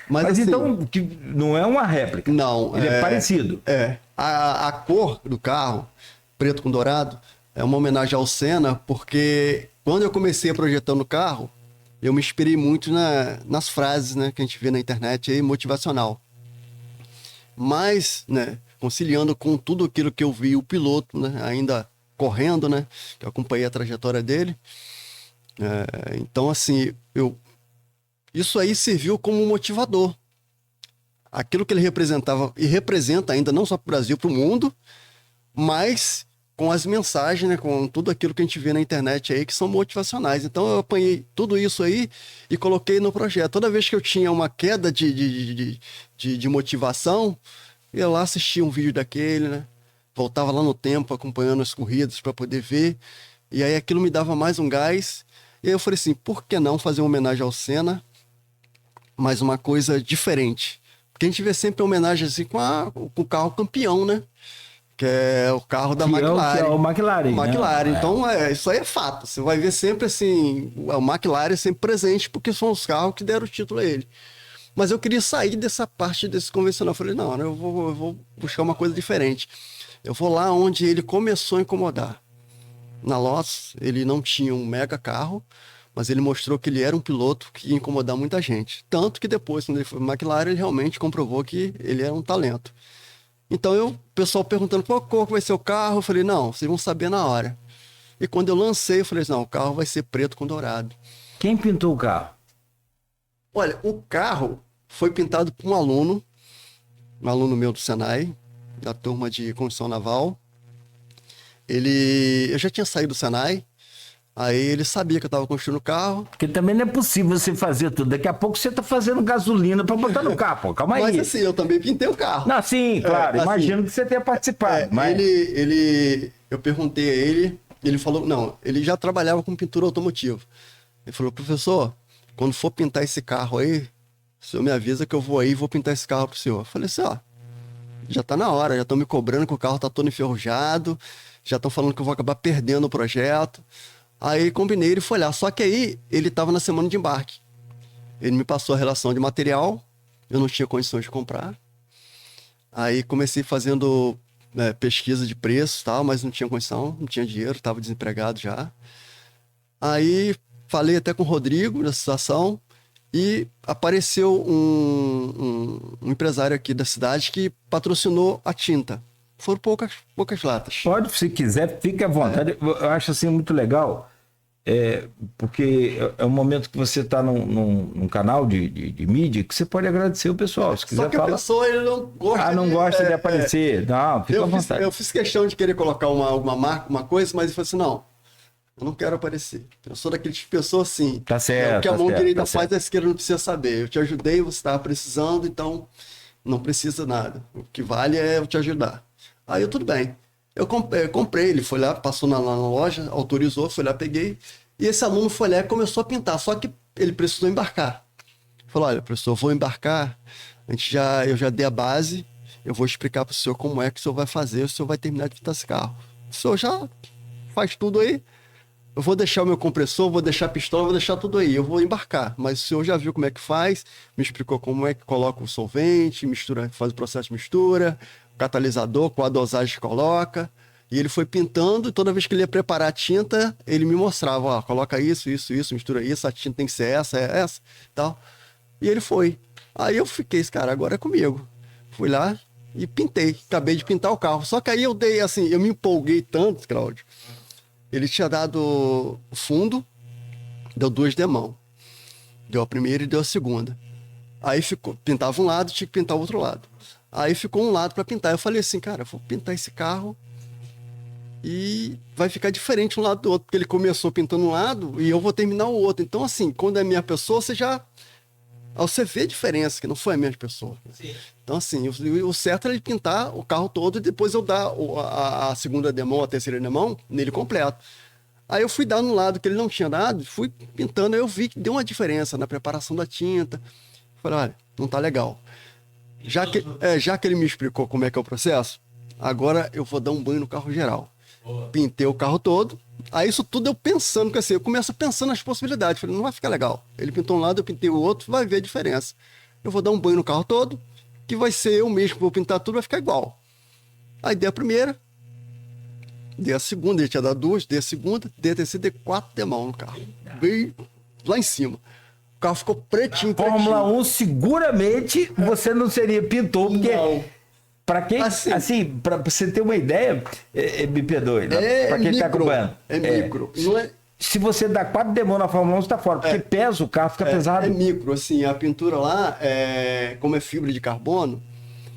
Mas assim, então, que não é uma réplica. Não. Ele é parecido. A cor do carro, preto com dourado, é uma homenagem ao Senna, porque quando eu comecei projetando o carro, eu me inspirei muito nas frases, né, que a gente vê na internet aí, motivacional. Mas, né, conciliando com tudo aquilo que eu vi o piloto, né, ainda correndo, né, que eu acompanhei a trajetória dele. Então, assim, isso aí serviu como um motivador. Aquilo que ele representava e representa ainda não só para o Brasil, para o mundo, mas com as mensagens, né, com tudo aquilo que a gente vê na internet aí que são motivacionais. Então eu apanhei tudo isso aí e coloquei no projeto. Toda vez que eu tinha uma queda de motivação, ia lá assistir um vídeo daquele, né? Voltava lá no tempo acompanhando as corridas para poder ver. E aí aquilo me dava mais um gás. E aí eu falei assim, por que não fazer uma homenagem ao Senna, mas uma coisa diferente? Porque a gente vê sempre homenagem assim com o carro campeão, né? Que é o carro da McLaren. Que é o McLaren. McLaren. Né? Então, isso aí é fato. Você vai ver sempre assim, o McLaren é sempre presente, porque são os carros que deram o título a ele. Mas eu queria sair dessa parte desse convencional. Eu falei, não, eu vou buscar uma coisa diferente. Eu vou lá onde ele começou a incomodar. Na Lotus, ele não tinha um mega carro, mas ele mostrou que ele era um piloto que ia incomodar muita gente. Tanto que depois, quando ele foi para McLaren, ele realmente comprovou que ele era um talento. Então, o pessoal perguntando qual cor que vai ser o carro, eu falei, não, vocês vão saber na hora. E quando eu lancei, eu falei, não, o carro vai ser preto com dourado. Quem pintou o carro? Olha, o carro foi pintado por um aluno meu do Senai, da turma de construção naval. Eu já tinha saído do Senai, aí ele sabia que eu estava construindo o carro. Porque também não é possível você fazer tudo. Daqui a pouco você tá fazendo gasolina para botar no carro, pô. Calma aí. Mas assim, eu também pintei o carro. Não, sim, claro. assim, imagino que você tenha participado. Mas... Eu perguntei a ele falou, não, ele já trabalhava com pintura automotiva. Ele falou, professor, quando for pintar esse carro aí, o senhor me avisa que eu vou aí e vou pintar esse carro pro senhor. Eu falei assim, ó, já tá na hora, já estão me cobrando que o carro tá todo enferrujado, já estão falando que eu vou acabar perdendo o projeto. Aí combinei, ele foi lá. Só que aí ele estava na semana de embarque. Ele me passou a relação de material, eu não tinha condições de comprar. Aí comecei fazendo pesquisa de preço e tal, mas não tinha condição, não tinha dinheiro, estava desempregado já. Aí falei até com o Rodrigo da situação e apareceu um empresário aqui da cidade que patrocinou a tinta. Foram poucas latas. Pode, se quiser, fique à vontade. Eu acho assim muito legal. Porque é um momento que você está num canal de mídia que você pode agradecer o pessoal. Se quiser Só que a falar. pessoa ele não gosta, Não gosta de aparecer. Não, fica à vontade. Eu fiz questão de querer colocar alguma marca, uma coisa, mas ele falou assim, não, eu não quero aparecer. Eu sou daquele tipo de pessoa assim. Tá certo. O que a tá mão certo, direita tá faz, certo. a esquerda não precisa saber. Eu te ajudei, você estava precisando, então não precisa nada. O que vale é eu te ajudar. Aí eu, tudo bem. Eu comprei, ele foi lá, passou lá na loja, autorizou, foi lá, peguei. E esse aluno foi lá e começou a pintar, só que ele precisou embarcar. Falou, olha, professor, eu vou embarcar, eu já dei a base, eu vou explicar para o senhor como é que o senhor vai fazer, o senhor vai terminar de pintar esse carro. O senhor já faz tudo aí, eu vou deixar o meu compressor, vou deixar a pistola, vou deixar tudo aí, eu vou embarcar. Mas o senhor já viu como é que faz, me explicou como é que coloca o solvente, mistura, faz o processo de mistura, o catalisador, qual a dosagem que coloca. E ele foi pintando, e toda vez que ele ia preparar a tinta, ele me mostrava, ó, coloca isso, mistura isso, a tinta tem que ser essa, tal. E ele foi. Aí eu fiquei, esse cara, agora é comigo. Fui lá e pintei, acabei de pintar o carro. Só que aí eu me empolguei tanto, Cláudio. Ele tinha dado fundo, deu 2 demão. Deu a primeira e deu a segunda. Aí pintava um lado, tinha que pintar o outro lado. Aí ficou um lado para pintar. Eu falei assim, cara, eu vou pintar esse carro e vai ficar diferente um lado do outro, porque ele começou pintando um lado e eu vou terminar o outro. Então, assim, quando é a minha pessoa, você vê a diferença, que não foi a minha pessoa. Sim. Então, assim, o certo era ele pintar o carro todo e depois eu dar a segunda demão, a terceira demão, nele completo. Aí eu fui dar no lado que ele não tinha dado, fui pintando, aí eu vi que deu uma diferença na preparação da tinta. Falei, olha, não tá legal. Já que ele me explicou como é que é o processo, agora eu vou dar um banho no carro geral. Pintei o carro todo. Aí isso tudo eu pensando, porque assim, eu começo pensando nas possibilidades. Falei, não vai ficar legal. Ele pintou um lado, eu pintei o outro, vai ver a diferença. Eu vou dar um banho no carro todo, que vai ser eu mesmo, vou pintar tudo, vai ficar igual. Aí dei a primeira, dei a segunda, ele tinha dado 2, dei a segunda, dei a terceira, dei 4 demão no carro. Bem lá em cima. O carro ficou pretinho. Fórmula 1, seguramente você não seria pintor, porque... Não. Para quem, assim, para você ter uma ideia, me perdoe, né? Para quem está acompanhando. É micro. Não é... Se você dá 4 demônios na Fórmula 1, você está fora, porque pesa o carro, fica pesado. É micro, assim, a pintura lá, como é fibra de carbono,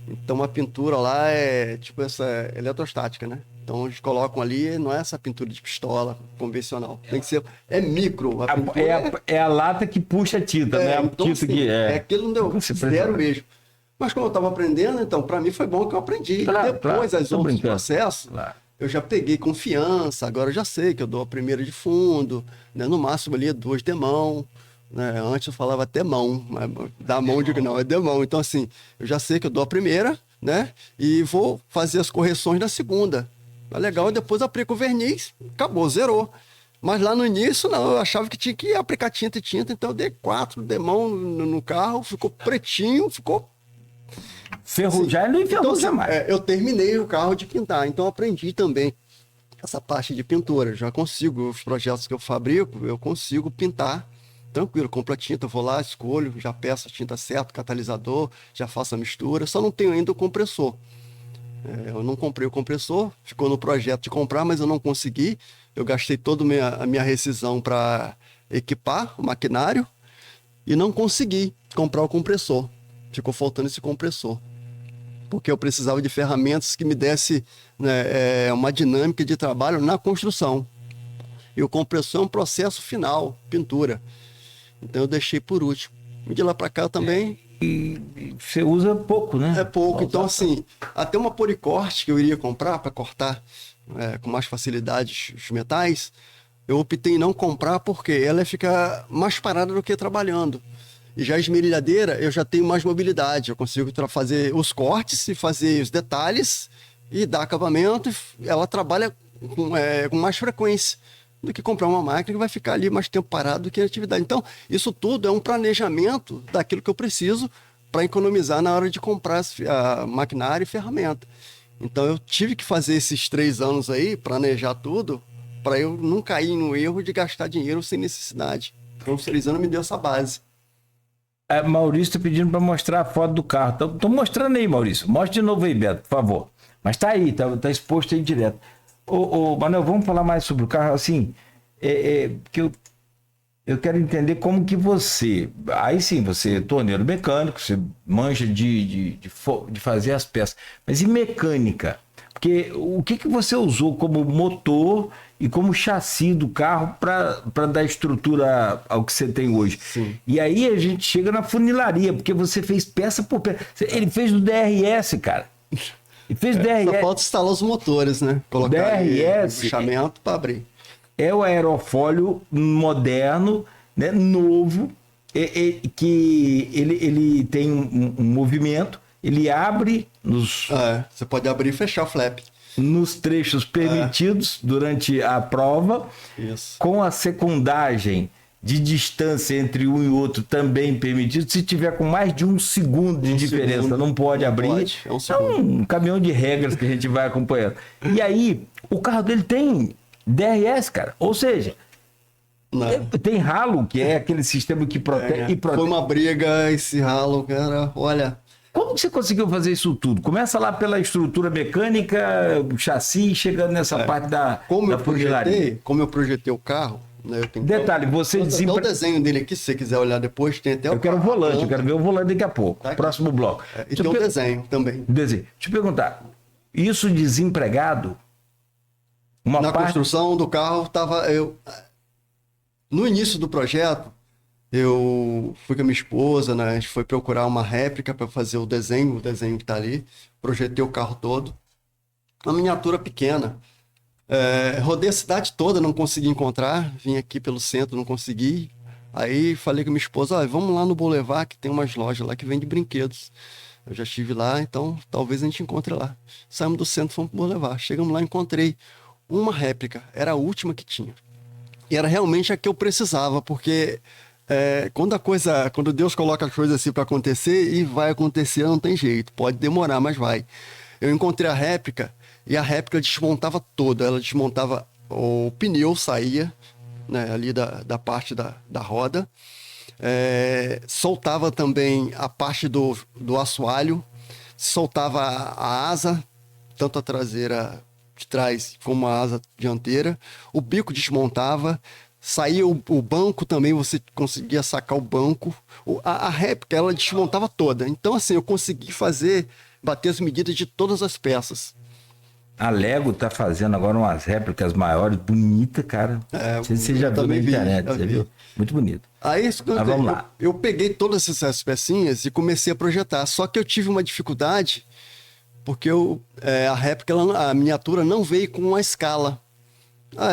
então a pintura lá é tipo essa eletrostática, né? Então eles colocam ali, não é essa pintura de pistola convencional, tem que ser, é micro. A pintura é a lata que puxa a tinta, né? A então, tinta assim, que aquilo não deu zero mesmo. Mas como eu estava aprendendo, então, para mim foi bom que eu aprendi. Depois, as outros processos, eu já peguei confiança, agora eu já sei que eu dou a primeira de fundo, né? No máximo ali 2 demão, né? Antes eu falava até mão, mas da mão eu digo não, é demão. Então, assim, eu já sei que eu dou a primeira, né? E vou fazer as correções na segunda. Tá legal, depois aplico o verniz, acabou, zerou. Mas lá no início, não, eu achava que tinha que aplicar tinta, então eu dei 4 demão no carro, ficou pretinho, ficou... Ferrujar e não enferruja então, mais. Eu terminei o carro de pintar, então aprendi também essa parte de pintura. Já consigo, os projetos que eu fabrico, eu consigo pintar tranquilo. Compro a tinta, vou lá, escolho, já peço a tinta certa, catalisador, já faço a mistura. Só não tenho ainda o compressor. Eu não comprei o compressor, ficou no projeto de comprar, mas eu não consegui. Eu gastei toda a minha rescisão para equipar o maquinário e não consegui comprar o compressor. Ficou faltando esse compressor, porque eu precisava de ferramentas que me desse, né, uma dinâmica de trabalho na construção. E o compressor é um processo final, pintura. Então eu deixei por último. E de lá para cá também... E você usa pouco, né? É pouco. Então, assim, até uma policorte que eu iria comprar para cortar com mais facilidade os metais, eu optei em não comprar porque ela fica mais parada do que trabalhando. E já a esmerilhadeira, eu já tenho mais mobilidade. Eu consigo fazer os cortes e fazer os detalhes e dar acabamento. Ela trabalha com mais frequência do que comprar uma máquina que vai ficar ali mais tempo parado do que a atividade. Então, isso tudo é um planejamento daquilo que eu preciso para economizar na hora de comprar a maquinária e ferramenta. Então, eu tive que fazer esses 3 anos aí, planejar tudo, para eu não cair no erro de gastar dinheiro sem necessidade. Então, os 3 anos me deu essa base. Maurício tá pedindo para mostrar a foto do carro. Tô mostrando aí, Maurício. Mostra de novo aí, Beto, por favor. Mas tá aí, tá exposto aí direto. Ô, Manuel, vamos falar mais sobre o carro. Assim, Porque eu quero entender como que você... Aí sim, você é torneiro mecânico, você manja de fazer as peças. Mas e mecânica? Porque o que você usou como motor e como chassi do carro para dar estrutura ao que você tem hoje? Sim. E aí a gente chega na funilaria, porque você fez peça por peça. Ele fez o DRS, cara. Ele fez DRS. Só falta instalar os motores, né? Colocar DRS, o fechamento para abrir. É o aerofólio moderno, né, novo, que ele tem um movimento, ele abre Você pode abrir e fechar o flap. nos trechos permitidos durante a prova, Isso. com a secundagem de distância entre um e outro também permitido. Se tiver com mais de 1 segundo de diferença, segundo. não pode Não abrir. pode, é um É segundo. um caminhão de regras que a gente vai acompanhando. E aí, o carro dele tem DRS, cara. Ou seja, Não. tem ralo, que é aquele sistema que protege. Foi uma briga esse ralo, cara. Olha, Como que você conseguiu fazer isso tudo? Começa lá pela estrutura mecânica, o chassi, chegando nessa parte da funilaria. como eu projetei o carro, né? Eu tenho Detalhe, você Tem o desenho dele aqui, se você quiser olhar depois, tem até Eu quero o carro, volante, a eu quero ver o volante daqui a pouco. Tá aqui. Próximo bloco. E Deixa tem eu um per- desenho também. Desenho. Deixa eu perguntar. Isso desempregado? Uma Na parte. construção do carro, no início do projeto, eu fui com a minha esposa, né? A gente foi procurar uma réplica para fazer o desenho que está ali. Projetei o carro todo. Uma miniatura pequena. Rodei a cidade toda, não consegui encontrar. Vim aqui pelo centro, não consegui. Aí falei com a minha esposa, vamos lá no Boulevard, que tem umas lojas lá que vende brinquedos. Eu já estive lá, então talvez a gente encontre lá. Saímos do centro, fomos pro Boulevard. Chegamos lá, encontrei uma réplica. Era a última que tinha. E era realmente a que eu precisava, porque quando Deus coloca as coisas assim para acontecer, e vai acontecer, não tem jeito. Pode demorar, mas vai. Eu encontrei a réplica, e a réplica desmontava toda. Ela desmontava, o pneu saía, né, ali da parte da roda. Soltava também a parte do assoalho, soltava a asa, tanto a traseira de trás como a asa dianteira. O bico desmontava, saía o banco também, você conseguia sacar o banco. A réplica, ela desmontava toda. Então, assim, eu consegui bater as medidas de todas as peças. A Lego tá fazendo agora umas réplicas maiores, bonita, cara. Você já viu na também vi, internet, já você vi. viu? Muito bonito. Aí vamos lá. eu peguei todas essas pecinhas e comecei a projetar. Só que eu tive uma dificuldade, porque a réplica, a miniatura não veio com uma escala.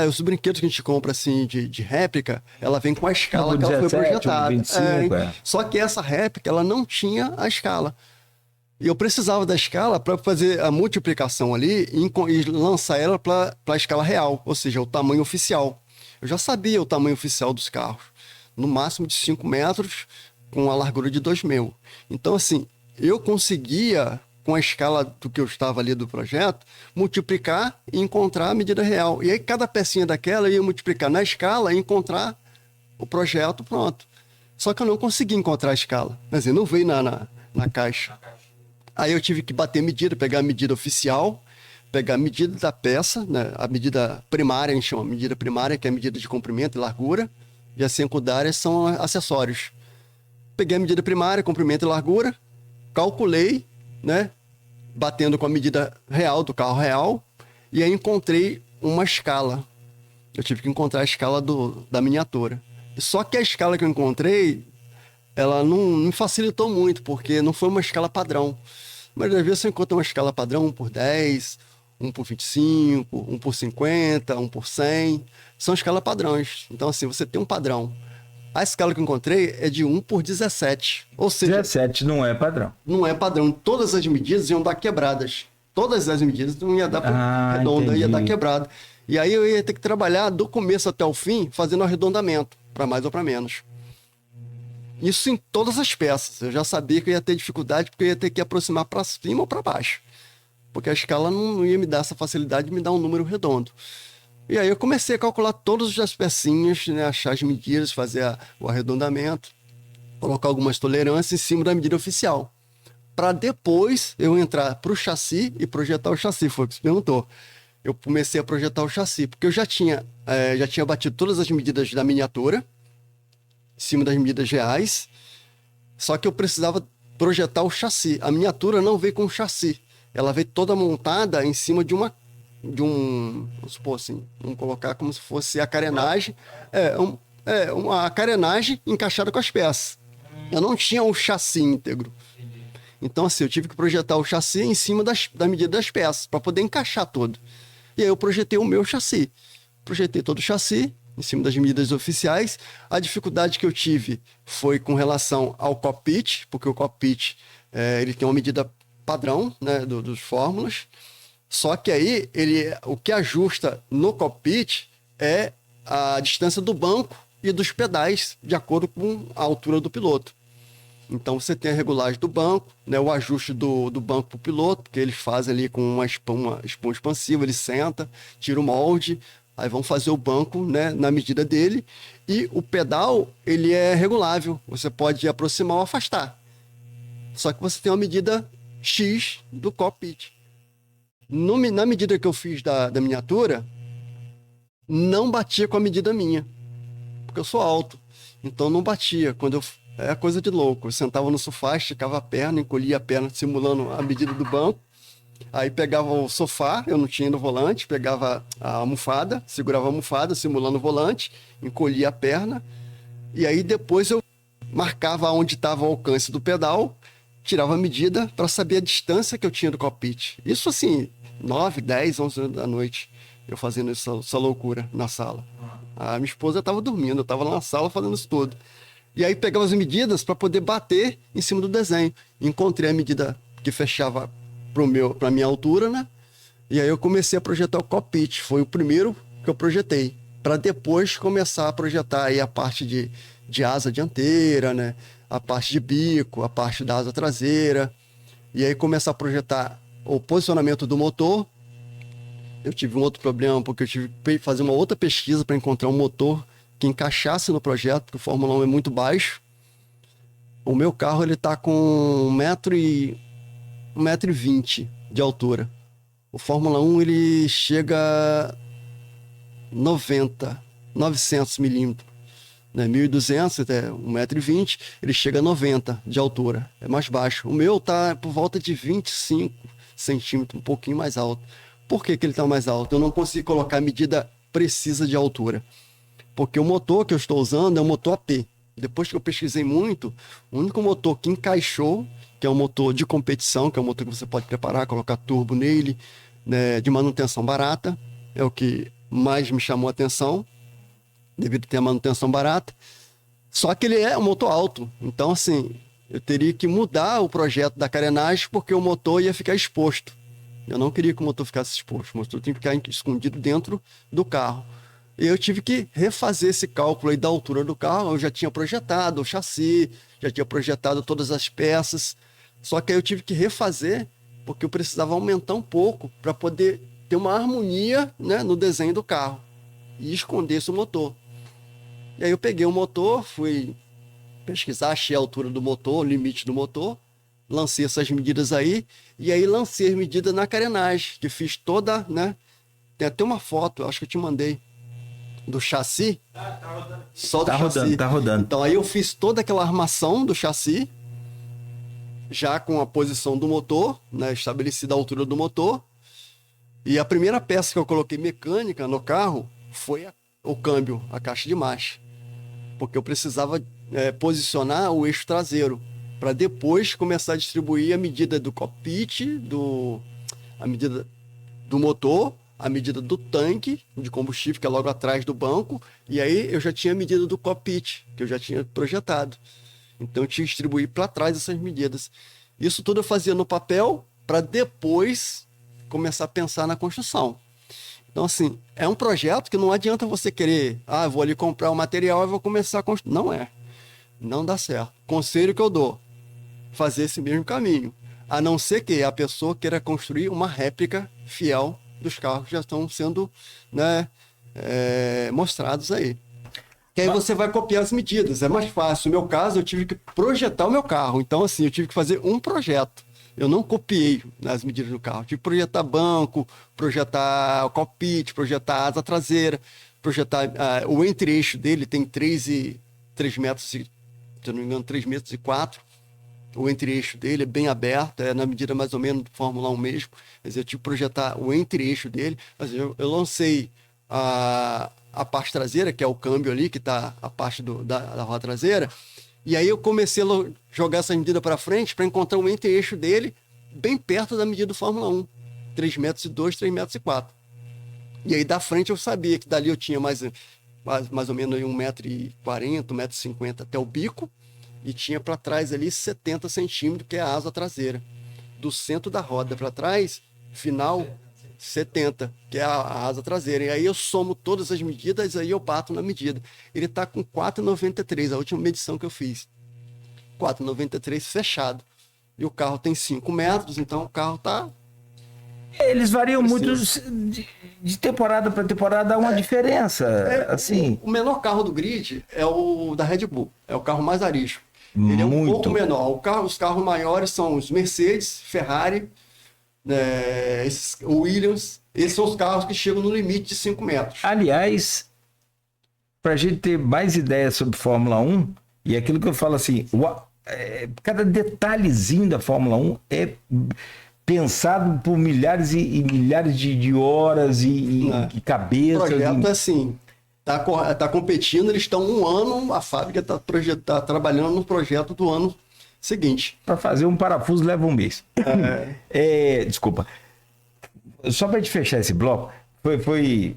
Os brinquedos que a gente compra assim de réplica, ela vem com a escala que ela foi 17, projetada. 25, Só que essa réplica, ela não tinha a escala. E eu precisava da escala para fazer a multiplicação ali e lançar ela para a escala real, ou seja, o tamanho oficial. Eu já sabia o tamanho oficial dos carros, no máximo de 5 metros, com a largura de 2,5. Então, assim, eu conseguia, com a escala do que eu estava ali do projeto, multiplicar e encontrar a medida real. E aí, cada pecinha daquela eu ia multiplicar na escala e encontrar o projeto pronto. Só que eu não consegui encontrar a escala. Quer dizer, não veio na caixa. Aí eu tive que bater medida, pegar a medida oficial, pegar a medida da peça, né? A medida primária, a gente chama medida primária, que é a medida de comprimento e largura, e as secundárias são acessórios. Peguei a medida primária, comprimento e largura, calculei, né? Batendo com a medida real do carro real, e aí encontrei uma escala. Eu tive que encontrar a escala da miniatura. Só que a escala que eu encontrei, ela não me facilitou muito, porque não foi uma escala padrão. Mas às vezes você encontra uma escala padrão 1 por 10, 1 por 25, 1 por 50, 1 por 100. São escalas padrões. Então, assim, você tem um padrão. A escala que eu encontrei é de 1 por 17. Ou seja, 17 não é padrão. não é padrão. Todas as medidas iam dar quebradas. Todas as medidas não ia dar redonda, ia dar quebrada. E aí eu ia ter que trabalhar do começo até o fim, fazendo arredondamento, para mais ou para menos. Isso em todas as peças. Eu já sabia que eu ia ter dificuldade, porque eu ia ter que aproximar para cima ou para baixo. Porque a escala não ia me dar essa facilidade de me dar um número redondo. E aí eu comecei a calcular todas as pecinhas, né, achar as medidas, fazer o arredondamento, colocar algumas tolerâncias em cima da medida oficial. Para depois eu entrar para o chassi e projetar o chassi, foi o que você perguntou. eu comecei a projetar o chassi, porque eu já tinha batido todas as medidas da miniatura, em cima das medidas reais, só que eu precisava projetar o chassi. A miniatura não veio com chassi, ela veio toda montada em cima de um, vamos supor assim, vamos colocar como se fosse a carenagem, uma carenagem encaixada com as peças. Eu não tinha um chassi íntegro. Então, assim, eu tive que projetar o chassi em cima da medida das peças, para poder encaixar todo. E aí eu projetei o meu chassi. Projetei todo o chassi em cima das medidas oficiais. A dificuldade que eu tive foi com relação ao cockpit, porque o cockpit ele tem uma medida padrão, né, dos fórmulas. Só que aí o que ajusta no cockpit é a distância do banco e dos pedais, de acordo com a altura do piloto. Então você tem a regulagem do banco, né, o ajuste do banco para o piloto, porque eles fazem ali com uma espuma expansiva, ele senta, tira o molde, aí vão fazer o banco, né, na medida dele, e o pedal ele é regulável, você pode aproximar ou afastar. Só que você tem uma medida X do cockpit. Na medida que eu fiz da miniatura, não batia com a medida minha, porque eu sou alto, então não batia. É coisa de louco. Eu sentava no sofá, esticava a perna, encolhia a perna, simulando a medida do banco. Aí pegava o sofá, eu não tinha no volante, pegava a almofada, segurava a almofada, simulando o volante, encolhia a perna. E aí depois eu marcava onde estava o alcance do pedal, tirava a medida para saber a distância que eu tinha do cockpit. Isso assim, 9, 10, 11 da noite, eu fazendo essa loucura na sala. A minha esposa estava dormindo, eu estava lá na sala fazendo isso tudo. E aí pegava as medidas para poder bater em cima do desenho. Encontrei a medida que fechava para a minha altura, né? E aí eu comecei a projetar o cockpit. Foi o primeiro que eu projetei. Para depois começar a projetar aí a parte de asa dianteira, né? A parte de bico, a parte da asa traseira. E aí começar a projetar o posicionamento do motor. Eu tive um outro problema, porque eu tive que fazer uma outra pesquisa para encontrar um motor que encaixasse no projeto, porque o Fórmula 1 é muito baixo. O meu carro ele tá com 1,20 m de altura. O Fórmula 1 ele chega a 900 milímetros, né? 1.200 até 1,20 m, ele chega a 90 de altura, é mais baixo. O meu tá por volta de 25 centímetros, um pouquinho mais alto. Por que ele tá mais alto? Eu não consigo colocar a medida precisa de altura. Porque o motor que eu estou usando é um motor AP. Depois que eu pesquisei muito, o único motor que encaixou, que é um motor de competição, que é um motor que você pode preparar, colocar turbo nele, né, de manutenção barata, é o que mais me chamou a atenção, devido a ter a manutenção barata. Só que ele é um motor alto. Então, assim, eu teria que mudar o projeto da carenagem, porque o motor ia ficar exposto. Eu não queria que o motor ficasse exposto. O motor tinha que ficar escondido dentro do carro. E eu tive que refazer esse cálculo aí da altura do carro. Eu já tinha projetado o chassi, já tinha projetado todas as peças. Só que aí eu tive que refazer, porque eu precisava aumentar um pouco para poder ter uma harmonia, né, no desenho do carro e esconder esse motor. E aí eu peguei o motor, fui pesquisar, achei a altura do motor, o limite do motor, lancei essas medidas aí, e aí lancei as medidas na carenagem, que fiz toda, né? Tem até uma foto, eu acho que eu te mandei, do chassi, só do chassi. Tá rodando. Então aí eu fiz toda aquela armação do chassi, já com a posição do motor, né, estabelecida a altura do motor. E a primeira peça que eu coloquei mecânica no carro foi o câmbio, a caixa de marcha, porque eu precisava posicionar o eixo traseiro para depois começar a distribuir a medida do cockpit, a medida do motor, a medida do tanque de combustível, que é logo atrás do banco, e aí eu já tinha a medida do cockpit, que eu já tinha projetado. Então eu tinha que distribuir para trás essas medidas. Isso tudo eu fazia no papel para depois começar a pensar na construção. Então, assim, é um projeto que não adianta você querer, eu vou ali comprar o material e vou começar a construir. Não é. Não dá certo. Conselho que eu dou, fazer esse mesmo caminho. A não ser que a pessoa queira construir uma réplica fiel dos carros que já estão sendo, né, mostrados aí. Que aí você vai copiar as medidas, é mais fácil. No meu caso, eu tive que projetar o meu carro. Então, assim, eu tive que fazer um projeto. Eu não copiei as medidas do carro. Tive que projetar banco, projetar o cockpit, projetar a asa traseira, projetar o entre-eixo dele, tem 3 metros, se eu não me engano, 3 metros e 4. O entre-eixo dele é bem aberto, é na medida mais ou menos do Fórmula 1 mesmo. Mas eu tive que projetar o entre-eixo dele. Mas eu lancei a parte traseira, que é o câmbio ali, que está a parte da roda traseira. E aí eu comecei a jogar essa medida para frente para encontrar o entre-eixo dele bem perto da medida do Fórmula 1. 3 metros e 2, 3 metros e 4. E aí da frente eu sabia que dali eu tinha mais ou menos 1,40 m, 1,50 m até o bico. E tinha para trás ali 70 centímetros, que é a asa traseira. Do centro da roda para trás, final 70, que é a asa traseira. E aí eu somo todas as medidas, aí eu bato na medida. Ele está com 4,93, a última medição que eu fiz. 4,93 fechado. E o carro tem 5 metros, então o carro está... Eles variam muito de temporada para temporada, há uma diferença. Assim. O menor carro do grid é o da Red Bull, é o carro mais arisco. Ele é um pouco menor. Os carros maiores são os Mercedes, Ferrari, Williams. Esses são os carros que chegam no limite de 5 metros. Aliás, para a gente ter mais ideias sobre Fórmula 1, e aquilo que eu falo assim, cada detalhezinho da Fórmula 1 é pensado por milhares e milhares de horas e cabeças. O projeto é assim, tá competindo, eles estão 1 ano, a fábrica está trabalhando no projeto do ano seguinte. Para fazer um parafuso leva 1 mês. Desculpa. Só para gente fechar esse bloco, foi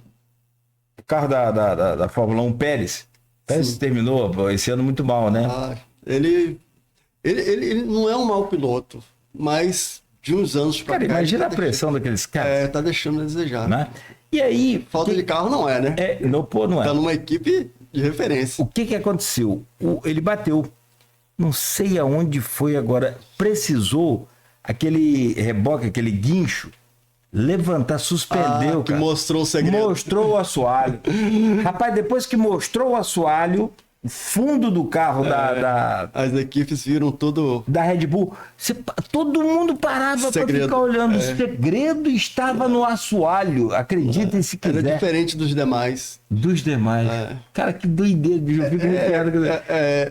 o carro da Fórmula 1, Pérez. Pérez terminou esse ano muito mal, né? Ele não é um mau piloto, mas de uns anos para cá... Cara, imagina a pressão daqueles caras. Tá deixando a desejar. Né? E aí... Falta de carro não é, né? Não é. Tá numa equipe de referência. O que aconteceu? Ele bateu. Não sei aonde foi agora. Precisou aquele reboque, aquele guincho, levantar, suspendeu. Que mostrou o segredo. Mostrou o assoalho. Rapaz, depois que mostrou o assoalho, o fundo do carro as equipes viram tudo da Red Bull, todo mundo parava para ficar olhando. O segredo estava no assoalho, acreditem se quiser. Era diferente dos demais. Cara, que doideira, bicho. Eu fico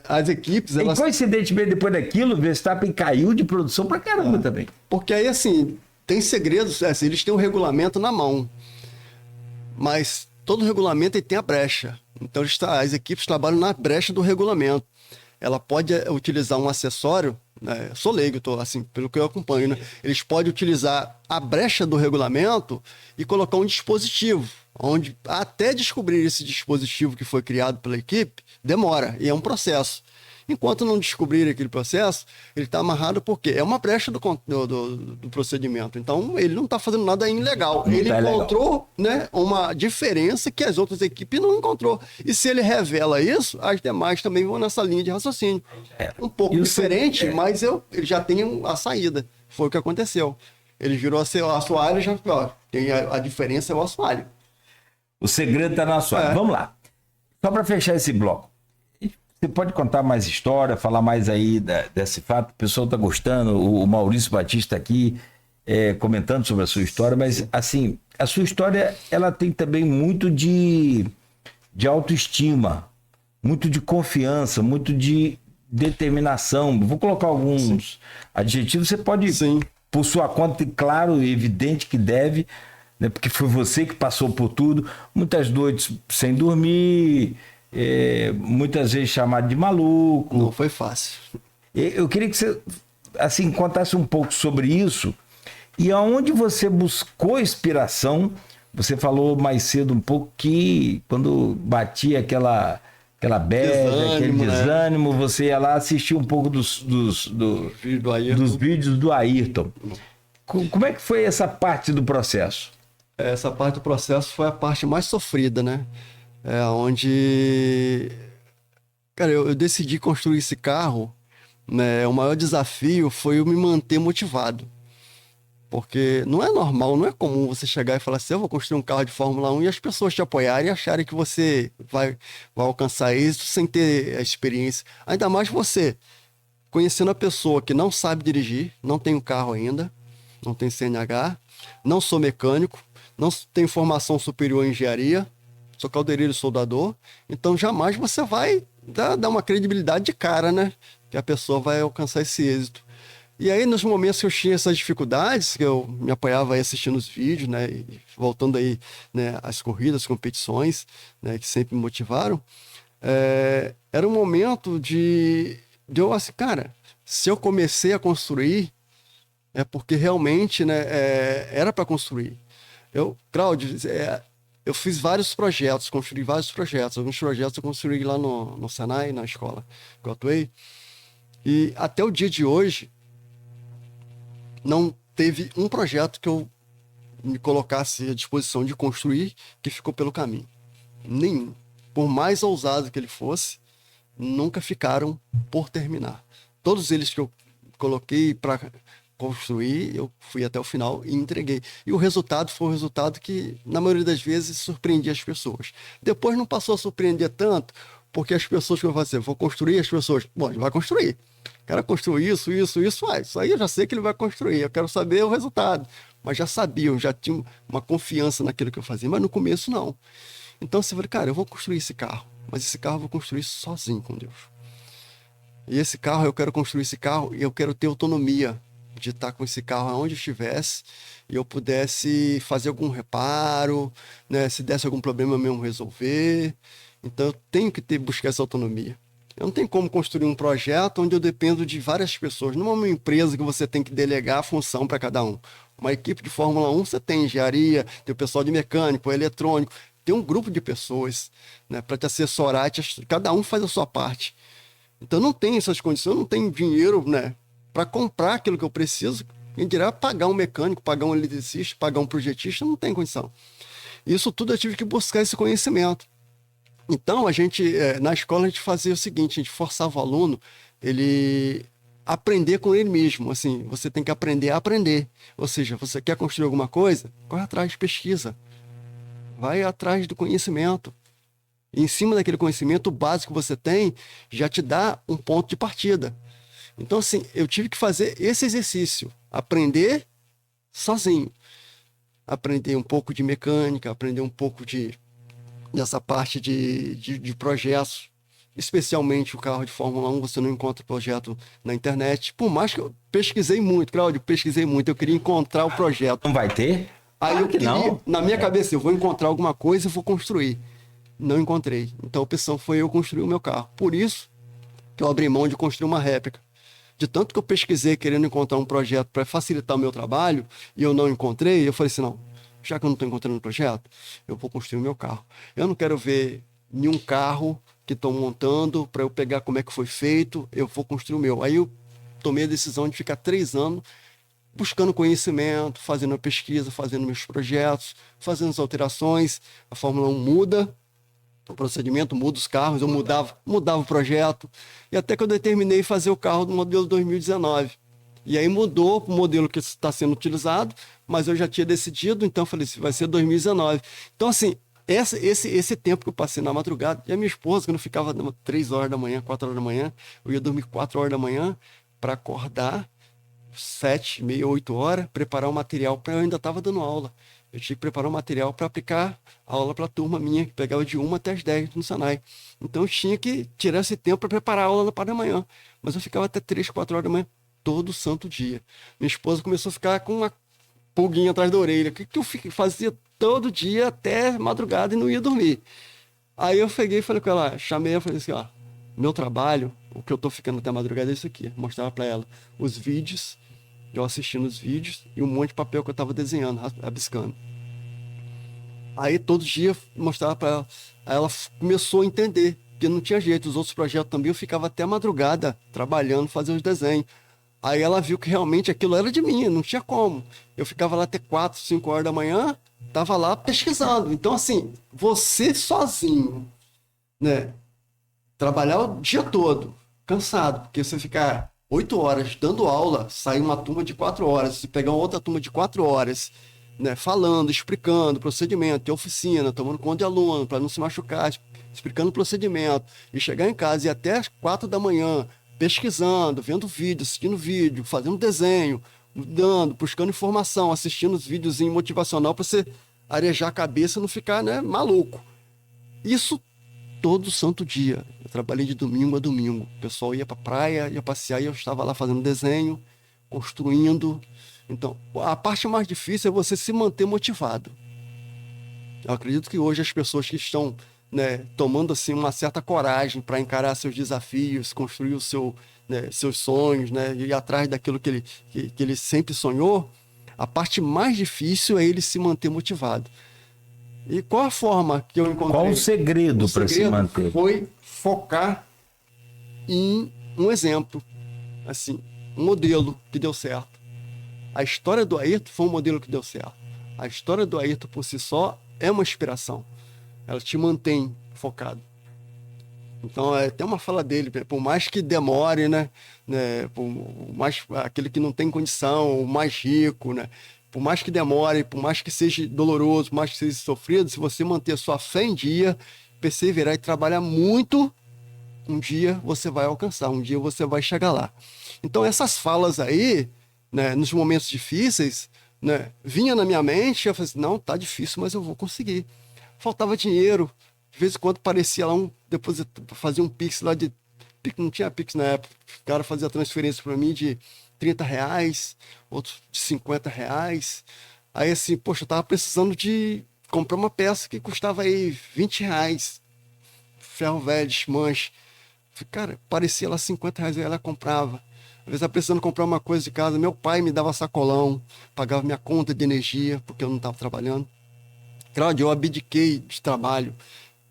as equipes, elas... E coincidentemente, depois daquilo, o Verstappen caiu de produção pra caramba também. Porque aí, assim, tem segredos, eles têm o regulamento na mão, mas todo regulamento tem a brecha. Então, as equipes trabalham na brecha do regulamento. Ela pode utilizar um acessório, né? Sou leigo, assim, pelo que eu acompanho, né? Eles podem utilizar a brecha do regulamento e colocar um dispositivo, onde até descobrir esse dispositivo que foi criado pela equipe, demora, e é um processo. Enquanto não descobrir aquele processo, ele está amarrado porque é uma brecha do procedimento. Então, ele não está fazendo nada ilegal. Ele encontrou, né, uma diferença que as outras equipes não encontrou. E se ele revela isso, as demais também vão nessa linha de raciocínio. Um pouco diferente, mas ele já tem a saída. Foi o que aconteceu. Ele virou o assoalho e já tem a diferença é o assoalho. O segredo está no assoalho. Vamos lá. Só para fechar esse bloco. Você pode contar mais história, falar mais aí desse fato? O pessoal está gostando, o Maurício Batista aqui comentando sobre a sua história, mas assim, a sua história ela tem também muito de autoestima, muito de confiança, muito de determinação. Vou colocar alguns adjetivos, você pode, por sua conta, claro e evidente que deve, né, porque foi você que passou por tudo, muitas noites sem dormir... muitas vezes chamado de maluco. Não foi fácil. Eu queria que você assim, contasse um pouco sobre isso e aonde você buscou inspiração. Você falou mais cedo um pouco que quando batia aquela bad, aquele desânimo, você ia lá assistir um pouco dos vídeos do Ayrton. Como é que foi essa parte do processo? Essa parte do processo foi a parte mais sofrida, né? Onde, cara, eu decidi construir esse carro, né? O maior desafio foi eu me manter motivado, porque não é normal, não é comum você chegar e falar assim, eu vou construir um carro de Fórmula 1 e as pessoas te apoiarem e acharem que você vai alcançar êxito sem ter a experiência, ainda mais você conhecendo a pessoa que não sabe dirigir, não tem um carro ainda, não tem CNH, não sou mecânico, não tenho formação superior em engenharia, sou caldeireiro e soldador, então jamais você vai dar uma credibilidade de cara, né? Que a pessoa vai alcançar esse êxito. E aí, nos momentos que eu tinha essas dificuldades, que eu me apoiava aí assistindo os vídeos, né? E voltando aí, né, às corridas, competições, né, que sempre me motivaram, era um momento de eu assim, cara, se eu comecei a construir, é porque realmente, né, era para construir. Cláudio, eu fiz vários projetos, construí vários projetos. Alguns projetos eu construí lá no Senai, na escola que eu atuei. E até o dia de hoje, não teve um projeto que eu me colocasse à disposição de construir que ficou pelo caminho. Nenhum. Por mais ousado que ele fosse, nunca ficaram por terminar. Todos eles que eu coloquei para construir, eu fui até o final e entreguei. E o resultado foi um resultado que, na maioria das vezes, surpreendia as pessoas. Depois não passou a surpreender tanto, porque as pessoas que eu vou fazer, vou construir as pessoas. Bom, ele vai construir. O cara construiu isso. Isso aí eu já sei que ele vai construir. Eu quero saber o resultado. Mas já sabiam, já tinham uma confiança naquilo que eu fazia. Mas no começo, não. Então você falou, cara, eu vou construir esse carro. Mas esse carro eu vou construir sozinho com Deus. E esse carro, eu quero construir esse carro e eu quero ter autonomia de estar com esse carro aonde eu estivesse e eu pudesse fazer algum reparo, né? Se desse algum problema eu mesmo resolver. Então eu tenho que buscar essa autonomia. Eu não tenho como construir um projeto onde eu dependo de várias pessoas. Não é uma empresa que você tem que delegar a função para cada um. Uma equipe de Fórmula 1 você tem engenharia, tem o pessoal de mecânico, eletrônico, tem um grupo de pessoas, né, para te assessorar, cada um faz a sua parte. Então não tem essas condições, eu não tenho dinheiro, né, para comprar aquilo que eu preciso. Quem dirá pagar um mecânico, pagar um eletricista, pagar um projetista, não tem condição. Isso tudo eu tive que buscar esse conhecimento. Então, na escola, a gente fazia o seguinte, a gente forçava o aluno, ele aprender com ele mesmo, assim, você tem que aprender a aprender. Ou seja, você quer construir alguma coisa, corre atrás, pesquisa. Vai atrás do conhecimento. E em cima daquele conhecimento, o básico que você tem, já te dá um ponto de partida. Então, assim, eu tive que fazer esse exercício, aprender sozinho. Aprender um pouco de mecânica, aprender um pouco dessa parte de projetos, especialmente o carro de Fórmula 1, você não encontra projeto na internet. Por mais que eu pesquisei muito, Cláudio, eu queria encontrar o projeto. Não vai ter? Aí eu queria, na minha cabeça, eu vou encontrar alguma coisa e vou construir. Não encontrei. Então a opção foi eu construir o meu carro. Por isso que eu abri mão de construir uma réplica. De tanto que eu pesquisei querendo encontrar um projeto para facilitar o meu trabalho e eu não encontrei, eu falei assim, não, já que eu não estou encontrando um projeto, eu vou construir o meu carro. Eu não quero ver nenhum carro que estão montando para eu pegar como é que foi feito, eu vou construir o meu. Aí eu tomei a decisão de ficar 3 anos buscando conhecimento, fazendo a pesquisa, fazendo meus projetos, fazendo as alterações. A Fórmula 1 muda o procedimento, muda os carros, eu mudava o projeto. E até que eu determinei fazer o carro do modelo 2019. E aí mudou o modelo que está sendo utilizado, mas eu já tinha decidido, então eu falei, vai ser 2019. Então, assim, esse tempo que eu passei na madrugada, e a minha esposa, quando ficava 3 horas da manhã, 4 horas da manhã, eu ia dormir 4 horas da manhã para acordar 7, meia, 8 horas, preparar o material, eu ainda estava dando aula. Eu tinha que preparar o material para aplicar a aula para a turma minha, que pegava de 1 até as 10 no Senai. Então eu tinha que tirar esse tempo para preparar a aula para amanhã. Mas eu ficava até 3, 4 horas da manhã, todo santo dia. Minha esposa começou a ficar com uma pulguinha atrás da orelha. O que eu fazia todo dia até madrugada e não ia dormir? Aí eu peguei e falei com ela, chamei ela e falei assim, ó, meu trabalho, o que eu tô ficando até madrugada é isso aqui. Mostrava para ela os vídeos, eu assistindo os vídeos e um monte de papel que eu tava desenhando, rabiscando. Aí todo dia mostrava para ela. Aí ela começou a entender que não tinha jeito. Os outros projetos também eu ficava até a madrugada trabalhando, fazendo os desenhos. Aí ela viu que realmente aquilo era de mim, não tinha como. Eu ficava lá até 4, 5 horas da manhã, tava lá pesquisando. Então, assim, você sozinho, né? Trabalhar o dia todo, cansado, porque você ficar 8 horas dando aula, sair uma turma de 4 horas, se pegar outra turma de 4 horas, né? Falando, explicando procedimento, ter oficina, tomando conta de aluno, para não se machucar, explicando o procedimento, e chegar em casa e até às 4 da manhã, pesquisando, vendo vídeo, assistindo vídeo, fazendo desenho, mudando, buscando informação, assistindo os vídeos motivacional para você arejar a cabeça e não ficar, né, maluco. Isso todo santo dia. Eu trabalhei de domingo a domingo. O pessoal ia para praia, ia passear e eu estava lá fazendo desenho, construindo. Então, a parte mais difícil é você se manter motivado. Eu acredito que hoje as pessoas que estão, né, tomando assim uma certa coragem para encarar seus desafios, construir o seu, né, seus sonhos, né, ir atrás daquilo que ele sempre sonhou, a parte mais difícil é ele se manter motivado. E qual a forma que eu encontrei? Qual o segredo para se manter? Foi focar em um exemplo, assim, um modelo que deu certo. A história do Ayrton foi um modelo que deu certo. A história do Ayrton por si só é uma inspiração. Ela te mantém focado. Então, tem uma fala dele, por mais que demore, né, por mais aquele que não tem condição, o mais rico, né, por mais que demore, por mais que seja doloroso, por mais que seja sofrido, se você manter a sua fé em dia, perseverar e trabalhar muito, um dia você vai alcançar, um dia você vai chegar lá. Então, essas falas aí, né, nos momentos difíceis, né, vinha na minha mente, eu falei assim, não, tá difícil, mas eu vou conseguir. Faltava dinheiro, de vez em quando parecia lá depois fazia um Pix lá de... Não tinha Pix na época, o cara fazia transferência para mim de R$30, outros de R$50. Aí assim, poxa, eu tava precisando de comprar uma peça que custava aí R$20. Ferro velho, desmanche. Cara, parecia lá R$50, aí ela comprava. Às vezes eu precisando comprar uma coisa de casa, meu pai me dava sacolão, pagava minha conta de energia, porque eu não estava trabalhando. Claro, eu abdiquei de trabalho.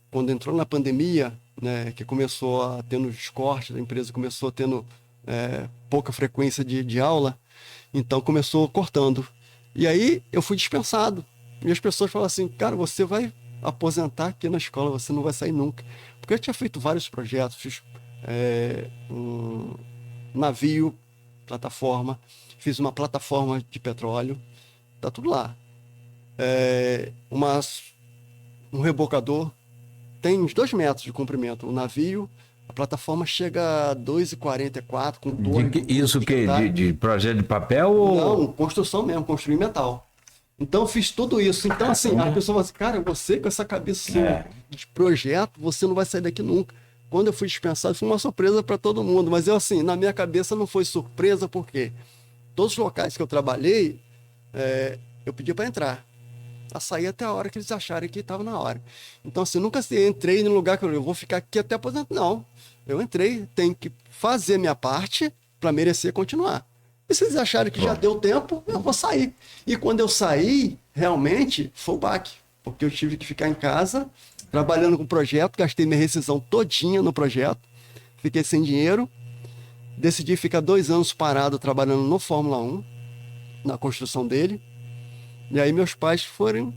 Quando entrou na pandemia, né, que começou a ter os cortes, a empresa começou tendo pouca frequência de aula, então começou cortando. E aí eu fui dispensado. E as pessoas falaram assim, cara, você vai aposentar aqui na escola, você não vai sair nunca. Porque eu tinha feito vários projetos, fiz um navio, plataforma, fiz uma plataforma de petróleo, tá tudo lá. Um rebocador, tem uns 2 metros de comprimento, o navio, a plataforma chega a 2,44 com torre. Isso que de projeto de papel ou... Não, construção mesmo, construir metal. Então eu fiz tudo isso. Então assim, a pessoa fala assim, cara, você com essa cabeça de projeto, você não vai sair daqui nunca. Quando eu fui dispensado, foi uma surpresa para todo mundo, mas eu assim, na minha cabeça não foi surpresa, porque todos os locais que eu trabalhei, eu pedi para entrar. A sair até a hora que eles acharem que estava na hora. Então, assim, nunca entrei num lugar que eu vou ficar aqui até aposentar. Não. Eu entrei, tenho que fazer minha parte para merecer continuar. E se eles acharem que já deu tempo, eu vou sair. E quando eu saí, realmente, foi o baque. Porque eu tive que ficar em casa, trabalhando com o projeto, gastei minha rescisão todinha no projeto, fiquei sem dinheiro, decidi ficar 2 anos parado trabalhando no Fórmula 1, na construção dele. E aí meus pais foram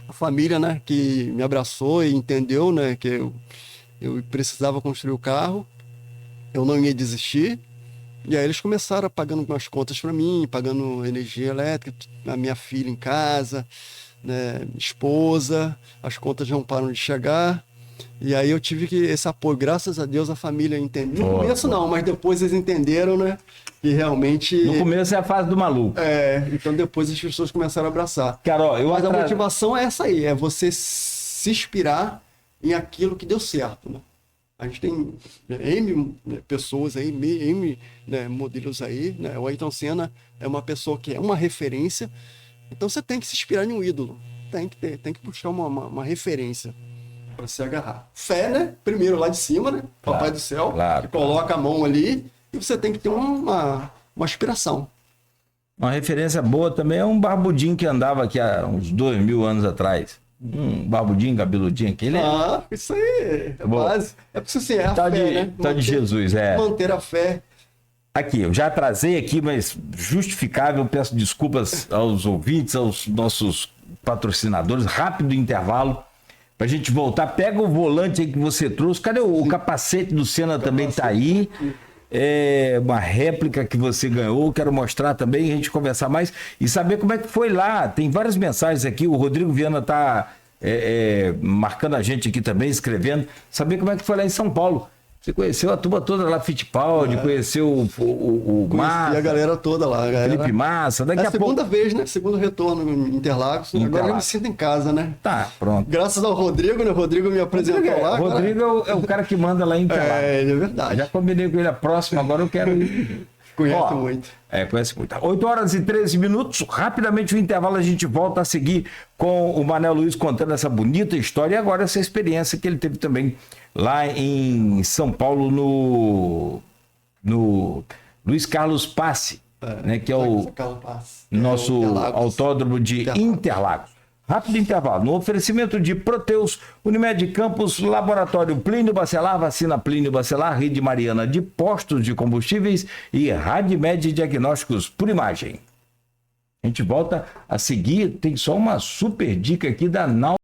a família, né, que me abraçou e entendeu, né, que eu precisava construir o carro, eu não ia desistir. E aí eles começaram pagando umas contas para mim, pagando energia elétrica, a minha filha em casa, né, minha esposa, as contas não param de chegar. E aí eu tive esse apoio, graças a Deus a família entendeu. No começo não, mas depois eles entenderam, né? Que realmente... No começo é a fase do maluco. Então depois as pessoas começaram a abraçar. Carol, mas a motivação é essa aí, é você se inspirar em aquilo que deu certo, né? A gente tem M pessoas aí, M modelos aí, né? O Ayrton Senna é uma pessoa que é uma referência, então você tem que se inspirar em um ídolo, tem que buscar uma referência para se agarrar. Fé, né? Primeiro lá de cima, né? Claro, Papai do céu, que coloca a mão ali, e você tem que ter uma inspiração. Uma referência boa também é um barbudinho que andava aqui há uns 2.000 anos atrás. Um barbudinho, cabeludinho, aquele. Isso aí é base. É porque assim, é a fé, né? Tá de Jesus, Manter a fé. Aqui, eu já trazei aqui, mas justificável, peço desculpas aos ouvintes, aos nossos patrocinadores. Rápido intervalo pra gente voltar. Pega o volante aí que você trouxe. Cadê o capacete do Senna? Também tá aí. É uma réplica que você ganhou, quero mostrar também, a gente conversar mais e saber como é que foi lá. Tem várias mensagens aqui, o Rodrigo Viana tá marcando a gente aqui também, escrevendo, saber como é que foi lá em São Paulo. Você conheceu a turma toda lá, Fittipaldi, conheceu o Conheci Massa, a galera toda lá. A galera... Felipe Massa, daqui É a a segunda pouco... vez, né? Segundo retorno em Interlagos. Agora eu me Interlagos. sinto em casa, né? Tá, pronto. Graças ao Rodrigo, né? O Rodrigo me apresentou lá. agora- Rodrigo é o cara que manda lá em Interlagos. É verdade. Já combinei com ele a próxima, agora eu quero ir. Conhece Ó, muito. Conhece muito. 8 horas e 13 minutos. Rapidamente o intervalo a gente volta a seguir com o Mané Luiz contando essa bonita história e agora essa experiência que ele teve também lá em São Paulo no Luiz Carlos Passe, né, que é o Carlos Paz. nosso Interlagos. autódromo de Interlagos. Interlagos. Rápido intervalo. No oferecimento de Proteus, Unimed Campos, Laboratório Plínio Bacelar, Vacina Plínio Bacelar, Rede Mariana de Postos de Combustíveis e Radmed Diagnósticos por Imagem. A gente volta a seguir. Tem só uma super dica aqui da Nau.